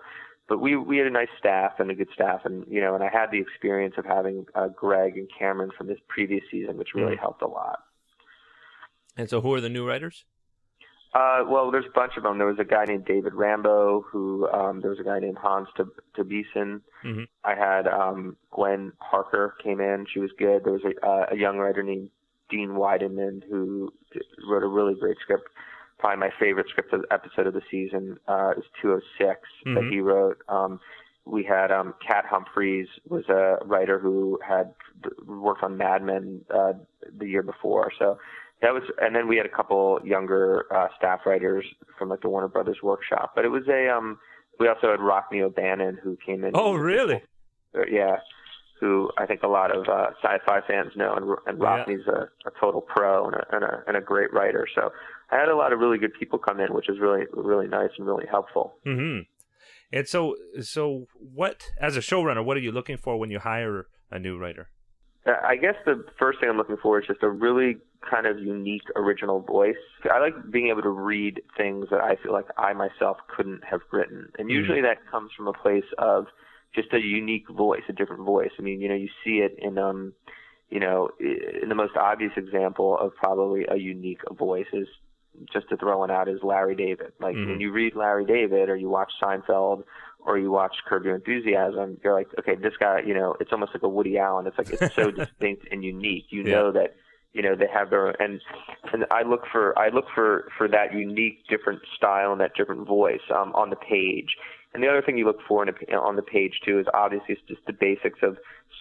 but we had a nice staff and a good staff, and and I had the experience of having Gregg and Cameron from this previous season, which really helped a lot. And so, who are the new writers? Well, there's a bunch of them. There was a guy named David Rambo, who there was a guy named Hans Tobison. I had Gwen Harker came in; she was good. There was a young writer named Dean Weideman, who wrote a really great script. Probably my favorite script episode of the season is 206 that he wrote. We had Kat Humphreys was a writer who had worked on Mad Men the year before. So that was, and then we had a couple younger staff writers from like the Warner Brothers workshop. But it was we also had Rockne O'Bannon who came in. Oh, really? Yeah. Who I think a lot of sci-fi fans know, and Rockne's a total pro and a great writer. So I had a lot of really good people come in, which is really, really nice and really helpful. And so what, as a showrunner, what are you looking for when you hire a new writer? I guess the first thing I'm looking for is just a really kind of unique, original voice. I like being able to read things that I feel like I myself couldn't have written. And usually that comes from a place of just a unique voice, a different voice. I mean, you see it in the most obvious example of probably a unique voice is, just to throw one out, is Larry David. Like when you read Larry David or you watch Seinfeld or you watch Curb Your Enthusiasm, you're like, okay, this guy, it's almost like a Woody Allen. It's like, it's so distinct and unique. Know that, they have their own, and I look for that unique, different style and that different voice on the page. And the other thing you look for on the page too is obviously it's just the basics of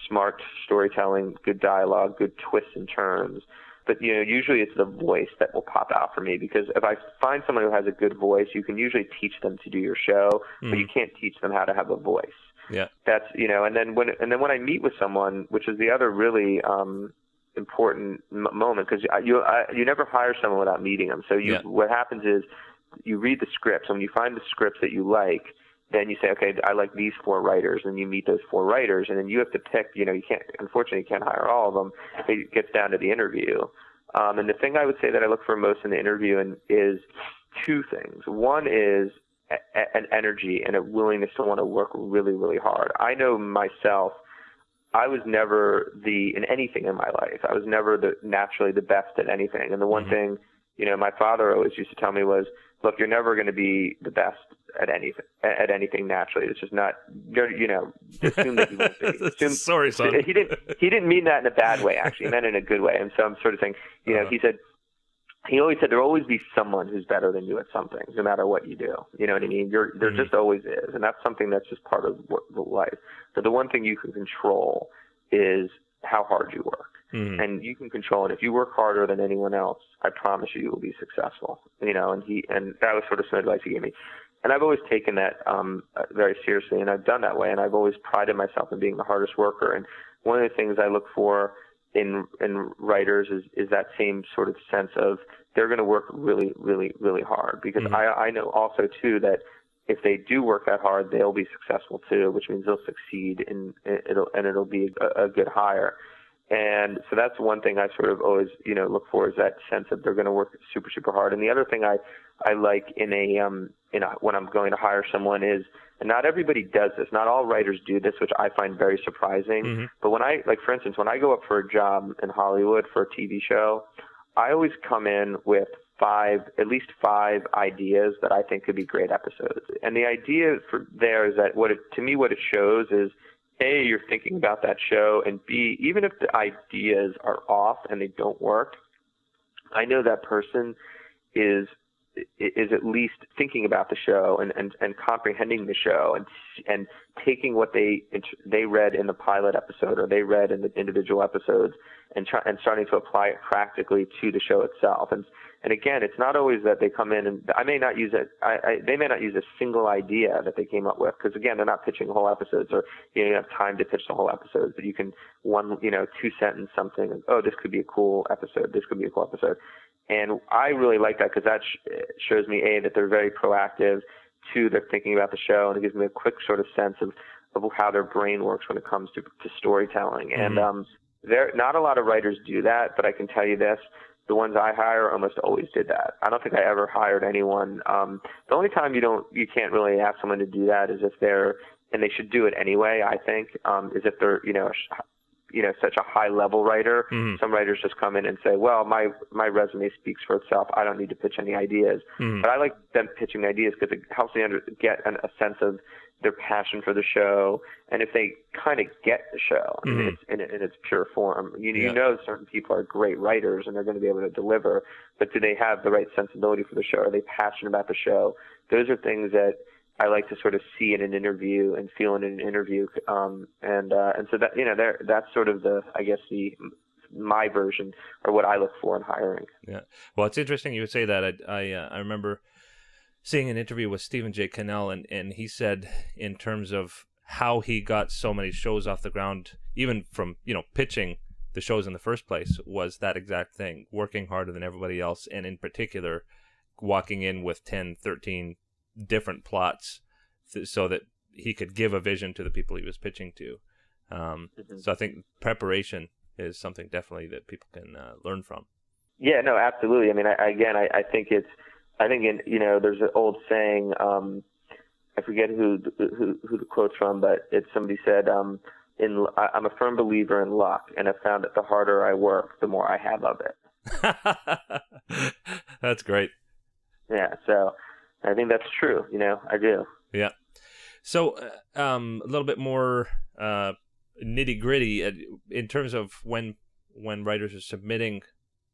smart storytelling, good dialogue, good twists and turns. But usually it's the voice that will pop out for me, because if I find someone who has a good voice, you can usually teach them to do your show, but you can't teach them how to have a voice. Yeah. That's and then when I meet with someone, which is the other really important moment, because you never hire someone without meeting them. So what happens is you read the scripts, and when you find the scripts that you like, then you say, okay, I like these 4 writers, and you meet those 4 writers, and then you have to pick, unfortunately you can't hire all of them. It gets down to the interview. And the thing I would say that I look for most in the interview is 2 things. One is an energy and a willingness to want to work really, really hard. I know myself, I was never in anything in my life. I was never naturally the best at anything. And the one thing, my father always used to tell me was, look, you're never going to be the best at anything naturally. It's just not, assume that you won't be. Sorry, son. He didn't mean that in a bad way, actually. He meant it in a good way. And so I'm sort of saying, he always said there'll always be someone who's better than you at something, no matter what you do. You know what I mean? There just always is. And that's something that's just part of life. But the one thing you can control is how hard you work. And you can control it. If you work harder than anyone else, I promise you will be successful. And that was sort of some advice he gave me. And I've always taken that very seriously, and I've done that way. And I've always prided myself in being the hardest worker. And one of the things I look for in writers is that same sort of sense of they're going to work really, really, really hard. Because I know also too that if they do work that hard, they'll be successful too, which means they'll succeed, and it'll be a good hire. And so that's one thing I sort of always, look for, is that sense that they're going to work super, super hard. And the other thing I I like when I'm going to hire someone is, and not everybody does this. Not all writers do this, which I find very surprising. Mm-hmm. But for instance, when I go up for a job in Hollywood for a TV show, I always come in with at least five ideas that I think could be great episodes. And the idea there is that what it shows is, A, you're thinking about that show, and B, even if the ideas are off and they don't work, I know that person is at least thinking about the show and comprehending the show and taking what they read in the pilot episode or they read in the individual episodes and starting to apply it practically to the show itself. And again, it's not always that they come in and they may not use a single idea that they came up with, because again, they're not pitching whole episodes, or you have time to pitch the whole episodes, but you can two sentence something, and, oh, this could be a cool episode. This could be a cool episode. And I really like that, because that shows me, A, that they're very proactive, 2, they're thinking about the show, and it gives me a quick sort of sense of how their brain works when it comes to storytelling. Mm-hmm. And not a lot of writers do that, but I can tell you this, the ones I hire almost always did that. I don't think I ever hired anyone. The only time you can't really ask someone to do that is if and they should do it anyway, I think, is if they're, such a high level writer. Mm-hmm. Some writers just come in and say, well, my resume speaks for itself. I don't need to pitch any ideas. Mm-hmm. But I like them pitching ideas because it helps me get a sense of their passion for the show, and if they kind of get the show in its pure form. You know certain people are great writers and they're going to be able to deliver, but do they have the right sensibility for the show? Are they passionate about the show? Those are things that I like to sort of see in an interview and feel in an interview, and so that that's sort of my version, or what I look for in hiring. Yeah, well, it's interesting you would say that. I remember seeing an interview with Stephen J. Cannell, and he said, in terms of how he got so many shows off the ground, even from pitching the shows in the first place, was that exact thing: working harder than everybody else, and in particular walking in with 10, 13 different plots so that he could give a vision to the people he was pitching to. So I think preparation is something definitely that people can learn from. Yeah, no, absolutely. I mean, I think there's an old saying, I forget who the quote's from, but it's somebody said, I'm a firm believer in luck, and I've found that the harder I work, the more I have of it. That's great. Yeah, so I think that's true. I do. Yeah. So a little bit more nitty gritty in terms of when writers are submitting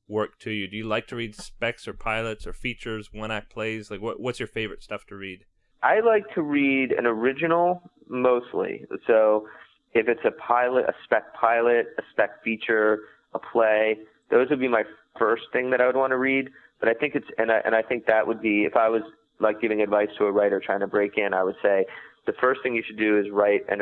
work to you. Do you like to read specs or pilots or features, one-act plays? Like, what's your favorite stuff to read? I like to read an original mostly. So if it's a pilot, a spec pilot, a spec feature, a play, those would be my first thing that I would want to read. But I think I think that would be, if I was like giving advice to a writer trying to break in, I would say the first thing you should do is write an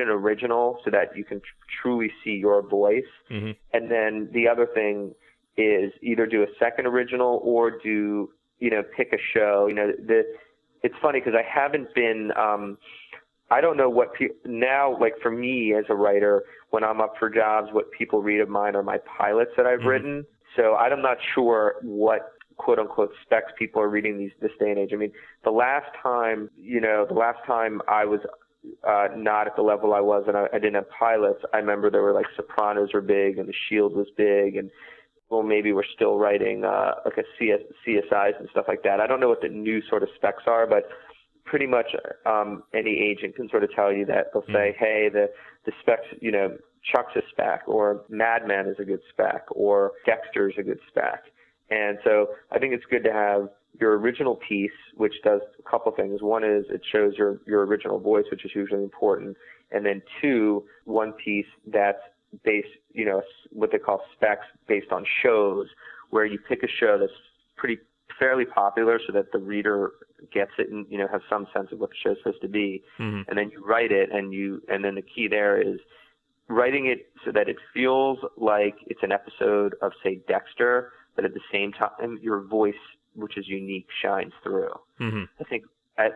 original so that you can truly see your voice. Mm-hmm. And then the other thing is either do a second original or pick a show. It's funny because I haven't been, I don't know what now, like for me as a writer, when I'm up for jobs, what people read of mine are my pilots that I've mm-hmm. written. So I'm not sure what quote unquote specs people are reading this day and age. I mean, the last time I was not at the level I was and I didn't have pilots, I remember there were like Sopranos were big and The Shield was big, and maybe we're still writing like a CSIs and stuff like that. I don't know what the new sort of specs are, but pretty much any agent can sort of tell you that. They'll say, hey, the specs, Chuck's a spec, or Madman is a good spec, or Dexter is a good spec. And so I think it's good to have your original piece, which does a couple things. One is it shows your original voice, which is usually important. And then 2, one piece that's based, what they call specs based on shows, where you pick a show that's fairly popular so that the reader gets it and, has some sense of what the show's supposed to be. Mm-hmm. And then you write it, and then the key there is writing it so that it feels like it's an episode of, say, Dexter, but at the same time, your voice, which is unique, shines through. Mm-hmm. I think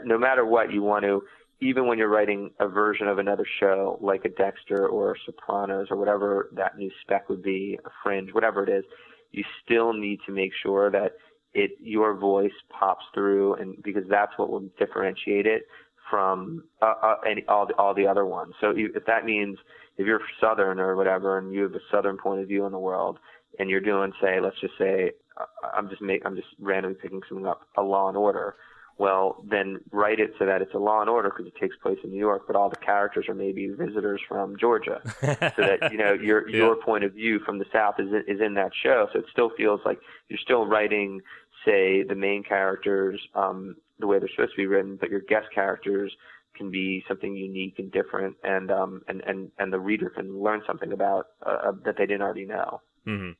no matter what, you want to, even when you're writing a version of another show, like a Dexter or a Sopranos or whatever that new spec would be, a Fringe, whatever it is, you still need to make sure that your voice pops through, and because that's what will differentiate it from all the other ones. So if that means if you're Southern or whatever, and you have a Southern point of view in the world, and you're doing, say, let's just say, I'm just randomly picking something up, a Law and Order. Well, then write it so that it's a Law and Order because it takes place in New York, but all the characters are maybe visitors from Georgia, so that your point of view from the South is in that show. So it still feels like you're still writing, say, the main characters the way they're supposed to be written, but your guest characters can be something unique and different, and the reader can learn something about that they didn't already know. Mm-hmm.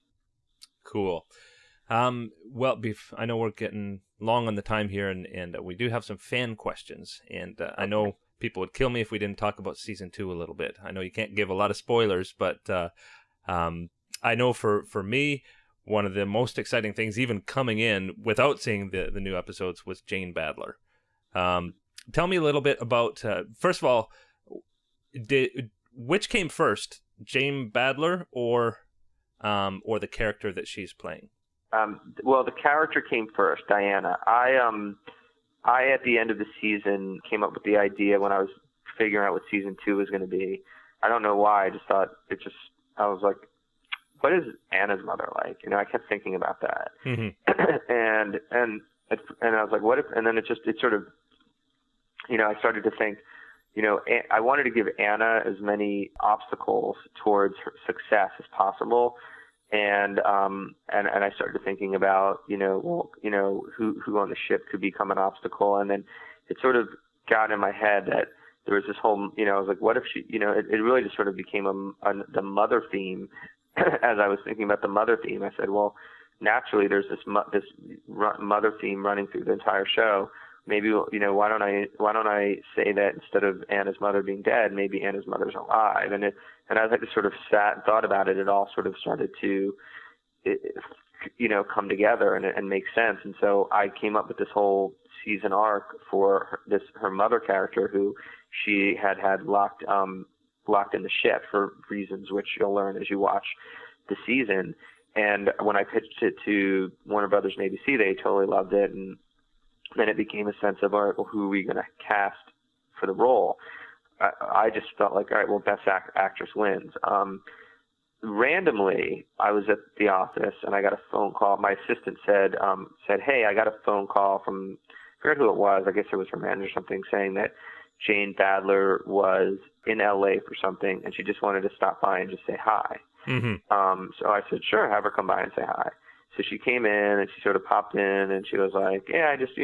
Cool. Well, I know we're getting long on the time here, and we do have some fan questions, and I know people would kill me if we didn't talk about season 2 a little bit. I know you can't give a lot of spoilers, but I know for me, one of the most exciting things, even coming in without seeing the new episodes, was Jane Badler. Tell me a little bit about, first of all, which came first, Jane Badler or the character that she's playing? Well, the character came first, Diana. I at the end of the season came up with the idea when I was figuring out what season 2 was going to be. I don't know why. I just thought I was like, what is Anna's mother like? I kept thinking about that. Mm-hmm. and I was like, what if, and then it sort of, I started to think, I wanted to give Anna as many obstacles towards her success as possible. And I started thinking about, who on the ship could become an obstacle. And then it sort of got in my head that there was this whole, I was like, what if she, it really just sort of became the mother theme. As I was thinking about the mother theme, I said, well, naturally there's this mother theme running through the entire show. Maybe, why don't I say that instead of Anna's mother being dead, maybe Anna's mother's alive? And as I just sort of sat and thought about it, it all sort of started to, come together and make sense. And so I came up with this whole season arc for her mother character, who she had locked in the ship for reasons which you'll learn as you watch the season. And when I pitched it to Warner Brothers and ABC, they totally loved it. And then it became a sense of, all right, well, who are we going to cast for the role? I just felt like, all right, well, best actress wins. Randomly, I was at the office and I got a phone call. My assistant said, hey, I got a phone call from, I forget who it was. I guess it was her manager or something, saying that Jane Badler was in LA for something and she just wanted to stop by and just say hi. Mm-hmm. So I said, sure, have her come by and say hi. So she came in and she sort of popped in and she was like, yeah, I just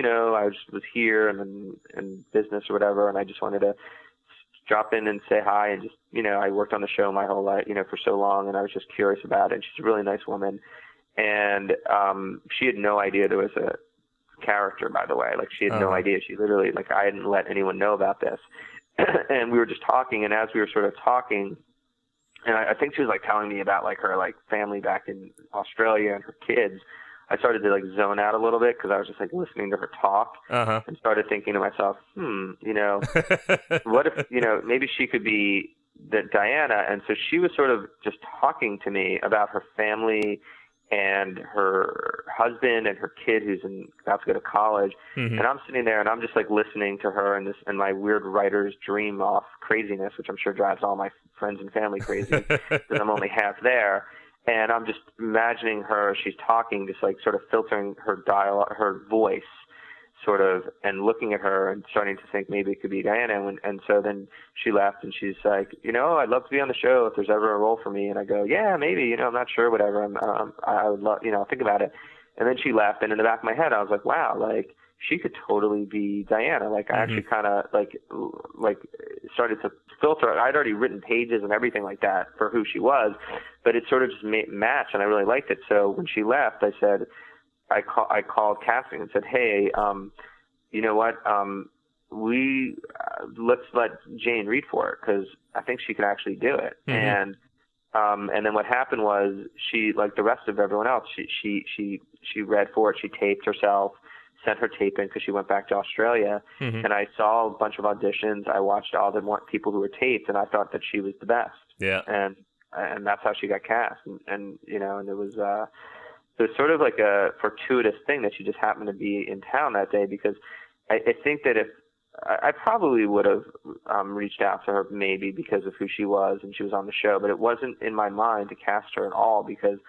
was here and in business or whatever, and I just wanted to drop in and say hi and just, I worked on the show my whole life, for so long, and I was just curious about it. And she's a really nice woman. And she had no idea there was a character, by the way. Like, she had no idea. She literally, I hadn't let anyone know about this. And we were just talking, and as we were sort of talking, and I think she was telling me about her family back in Australia and her kids. I started to zone out a little bit because I was just listening to her talk and started thinking to myself, what if, maybe she could be the Diana. And so she was sort of just talking to me about her family and her husband and her kid who's about to go to college. Mm-hmm. And I'm sitting there and I'm just listening to her and my weird writer's dream off craziness, which I'm sure drives all my friends and family crazy because I'm only half there. And I'm just imagining her, she's talking, just sort of filtering her dialogue, her voice sort of, and looking at her and starting to think maybe it could be Diana. And so then she left and she's like, I'd love to be on the show if there's ever a role for me. And I go, yeah, maybe, I'm not sure, whatever. I would love, I'll think about it. And then she left. And in the back of my head, I was like, wow, she could totally be Diana. I actually kind of started to filter. I'd already written pages and everything like that for who she was, but it sort of just matched, and I really liked it. So when she left, I said, I called casting and said, hey, you know what? Let's let Jane read for it because I think she could actually do it. Mm-hmm. And then what happened was she, like the rest of everyone else, she read for it. She taped herself, sent her tape in because she went back to Australia. Mm-hmm. And I saw a bunch of auditions. I watched all the people who were taped, and I thought that she was the best. Yeah. And that's how she got cast. And it was, it was sort of like a fortuitous thing that she just happened to be in town that day, because I think that if I probably would have reached out to her maybe because of who she was and she was on the show, but it wasn't in my mind to cast her at all because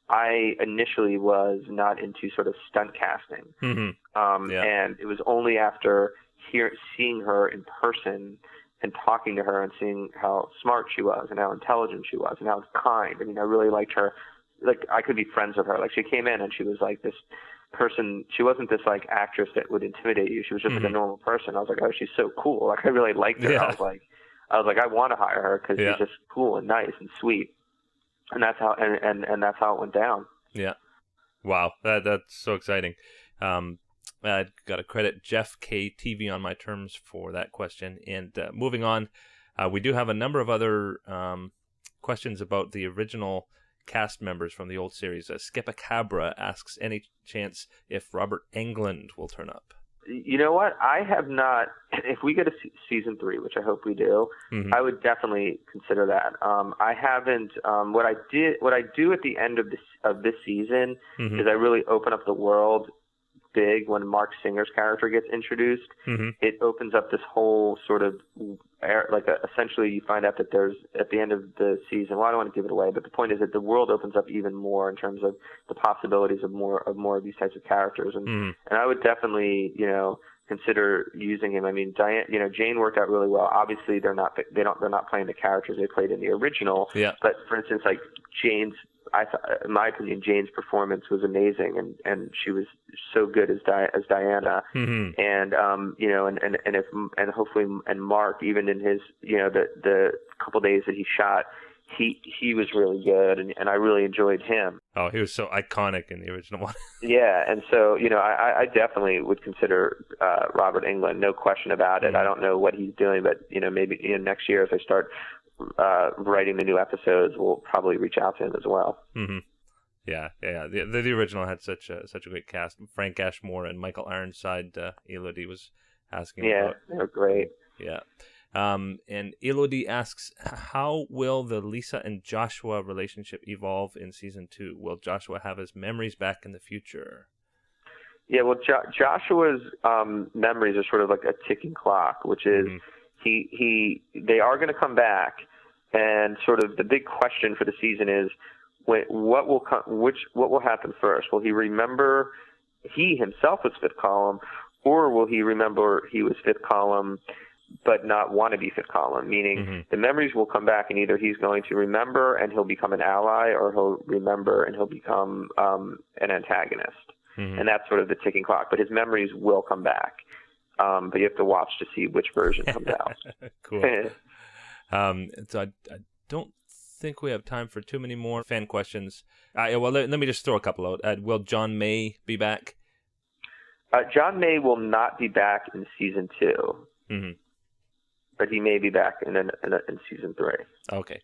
I initially was not into sort of stunt casting. And it was only after seeing her in person and talking to her and seeing how smart she was and how intelligent she was and how kind. I mean, I really liked her. Like, I could be friends with her. Like, she came in and she was like this person. She wasn't this like actress that would intimidate you. She was just like a normal person. I was like, oh, she's so cool. Like, I really liked her. I was like, I want to hire her because she's just cool and nice and sweet. And that's how and that's how it went down. Yeah. Wow. That's so exciting. I got to credit Jeff K. TV on my terms for that question. And moving on, we do have a number of other questions about the original cast members from the old series. Skepacabra asks, any chance if Robert Englund will turn up? You know what? I have not. If we get a season 3, which I hope we do, I would definitely consider that. I haven't. What I do at the end of this season is I really open up the world big when Mark Singer's character gets introduced. It opens up this whole sort of essentially you find out that there's at the end of the season. Well, I don't want to give it away, but the point is that the world opens up even more in terms of the possibilities of more of these types of characters. And I would definitely consider using him. I mean, Jane worked out really well. Obviously, they're not playing the characters they played in the original. Yeah. But for instance, like Jane's. In my opinion, Jane's performance was amazing, and she was so good as Diana. And and hopefully Mark, even in his the couple days that he shot, he was really good, and I really enjoyed him. Oh, he was so iconic in the original one. Yeah, and so I definitely would consider Robert Englund, no question about it. I don't know what he's doing, but maybe next year if I start writing the new episodes, we'll probably reach out to him as well. Yeah. The original had such a great cast. Frank Ashmore and Michael Ironside. Elodie was asking. Yeah, about. They're great. Yeah. And Elodie asks, how will the Lisa and Joshua relationship evolve in season 2? Will Joshua have his memories back in the future? Yeah, well, Joshua's memories are sort of like a ticking clock, which is they are going to come back, and sort of the big question for the season is what will happen first? Will he remember he himself was fifth column, or will he remember he was fifth column but not want to be fifth column? Meaning the memories will come back, and either he's going to remember and he'll become an ally, or he'll remember and he'll become an antagonist. And that's sort of the ticking clock. But his memories will come back. But you have to watch to see which version comes out. Cool. So I don't think we have time for too many more fan questions. Well, let me just throw a couple out. Will John May be back? John May will not be back in season 2, but he may be back in season 3. Okay.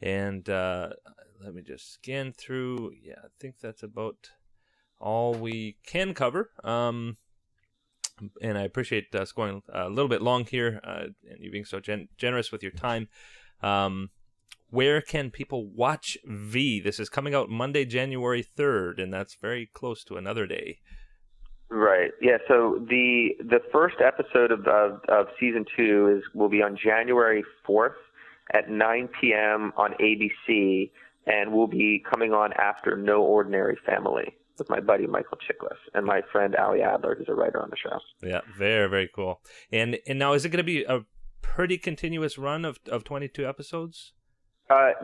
And let me just scan through. Yeah, I think that's about all we can cover. And I appreciate us going a little bit long here, and you being so generous with your time. Where can people watch V? This is coming out Monday, January 3rd, and that's very close to another day. Right. Yeah. So the first episode of season 2 will be on January 4th at 9 p.m. on ABC, and will be coming on after No Ordinary Family, with my buddy Michael Chiklis and my friend Ali Adler, who's a writer on the show. Yeah, very, very cool. And now, is it going to be a pretty continuous run of 22 episodes?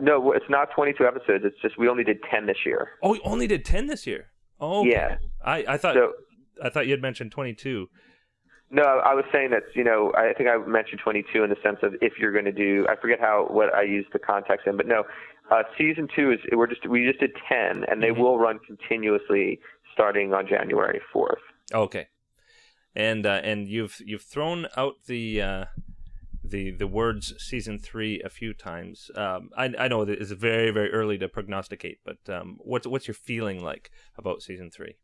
No, it's not 22 episodes. It's just we only did 10 this year. Oh, you only did 10 this year? Oh, okay. Yeah. I thought you had mentioned 22. No, I was saying that, I think I mentioned 22 in the sense of if you're going to do, I forget what I used the context in, but no, season 2 is, we just did 10, and they will run continuously starting on January 4th. Okay. And you've thrown out the words season 3 a few times. I know that it's very, very early to prognosticate, but what's your feeling like about season 3?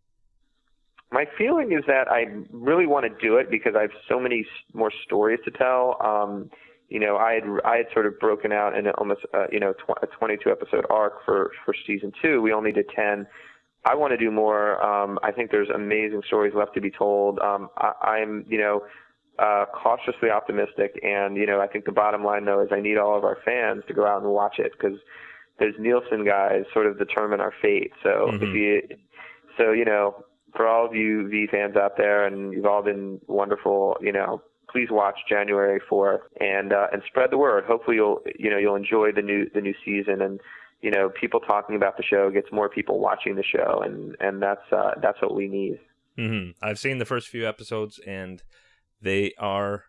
My feeling is that I really want to do it because I have so many more stories to tell. I had sort of broken out in almost a 22 episode arc for season 2. We only did 10. I want to do more. I think there's amazing stories left to be told. I'm cautiously optimistic, and I think the bottom line though is I need all of our fans to go out and watch it, because those Nielsen guys sort of determine our fate. So for all of you V fans out there, and you've all been wonderful, please watch January 4th and spread the word. Hopefully you'll enjoy the new season, and people talking about the show gets more people watching the show, and that's what we need. Mm-hmm. I've seen the first few episodes, and they are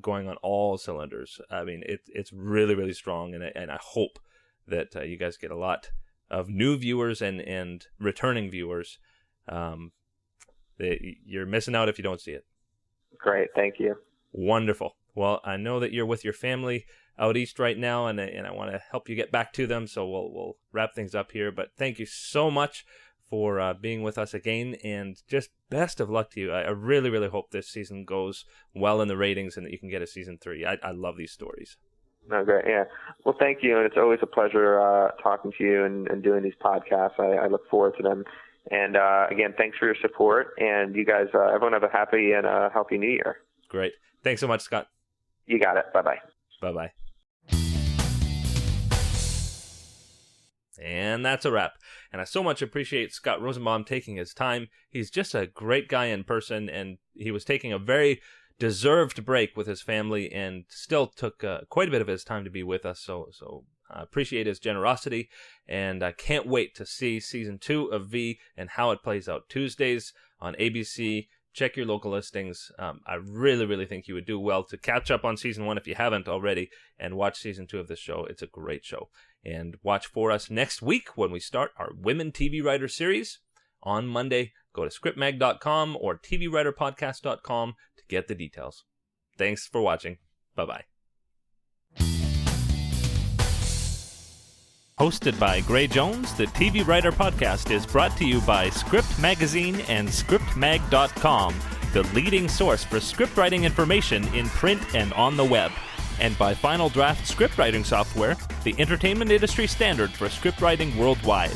going on all cylinders. I mean, it's really, really strong, and I hope that you guys get a lot of new viewers and returning viewers. You're missing out if you don't see it. Great, thank you. Wonderful. Well, I know that you're with your family out east right now, and I want to help you get back to them, so we'll wrap things up here. But thank you so much for being with us again, and just best of luck to you. I really, really hope this season goes well in the ratings and that you can get a season 3. I love these stories. Oh, great, yeah. Well, thank you, and it's always a pleasure talking to you and doing these podcasts. I look forward to them. And again, thanks for your support, and you guys, everyone have a happy and healthy New Year. Great. Thanks so much, Scott. You got it. Bye-bye. Bye-bye. And that's a wrap. And I so much appreciate Scott Rosenbaum taking his time. He's just a great guy in person, and he was taking a very deserved break with his family and still took quite a bit of his time to be with us. So I appreciate his generosity, and I can't wait to see season 2 of V and how it plays out. Tuesdays on ABC. Check your local listings. I really, really think you would do well to catch up on season 1 if you haven't already, and watch season 2 of this show. It's a great show. And watch for us next week when we start our Women TV Writer series on Monday. Go to scriptmag.com or tvwriterpodcast.com to get the details. Thanks for watching. Bye-bye. Hosted by Gray Jones, the TV Writer Podcast is brought to you by Script Magazine and scriptmag.com, the leading source for scriptwriting information in print and on the web. And by Final Draft scriptwriting software, the entertainment industry standard for scriptwriting worldwide.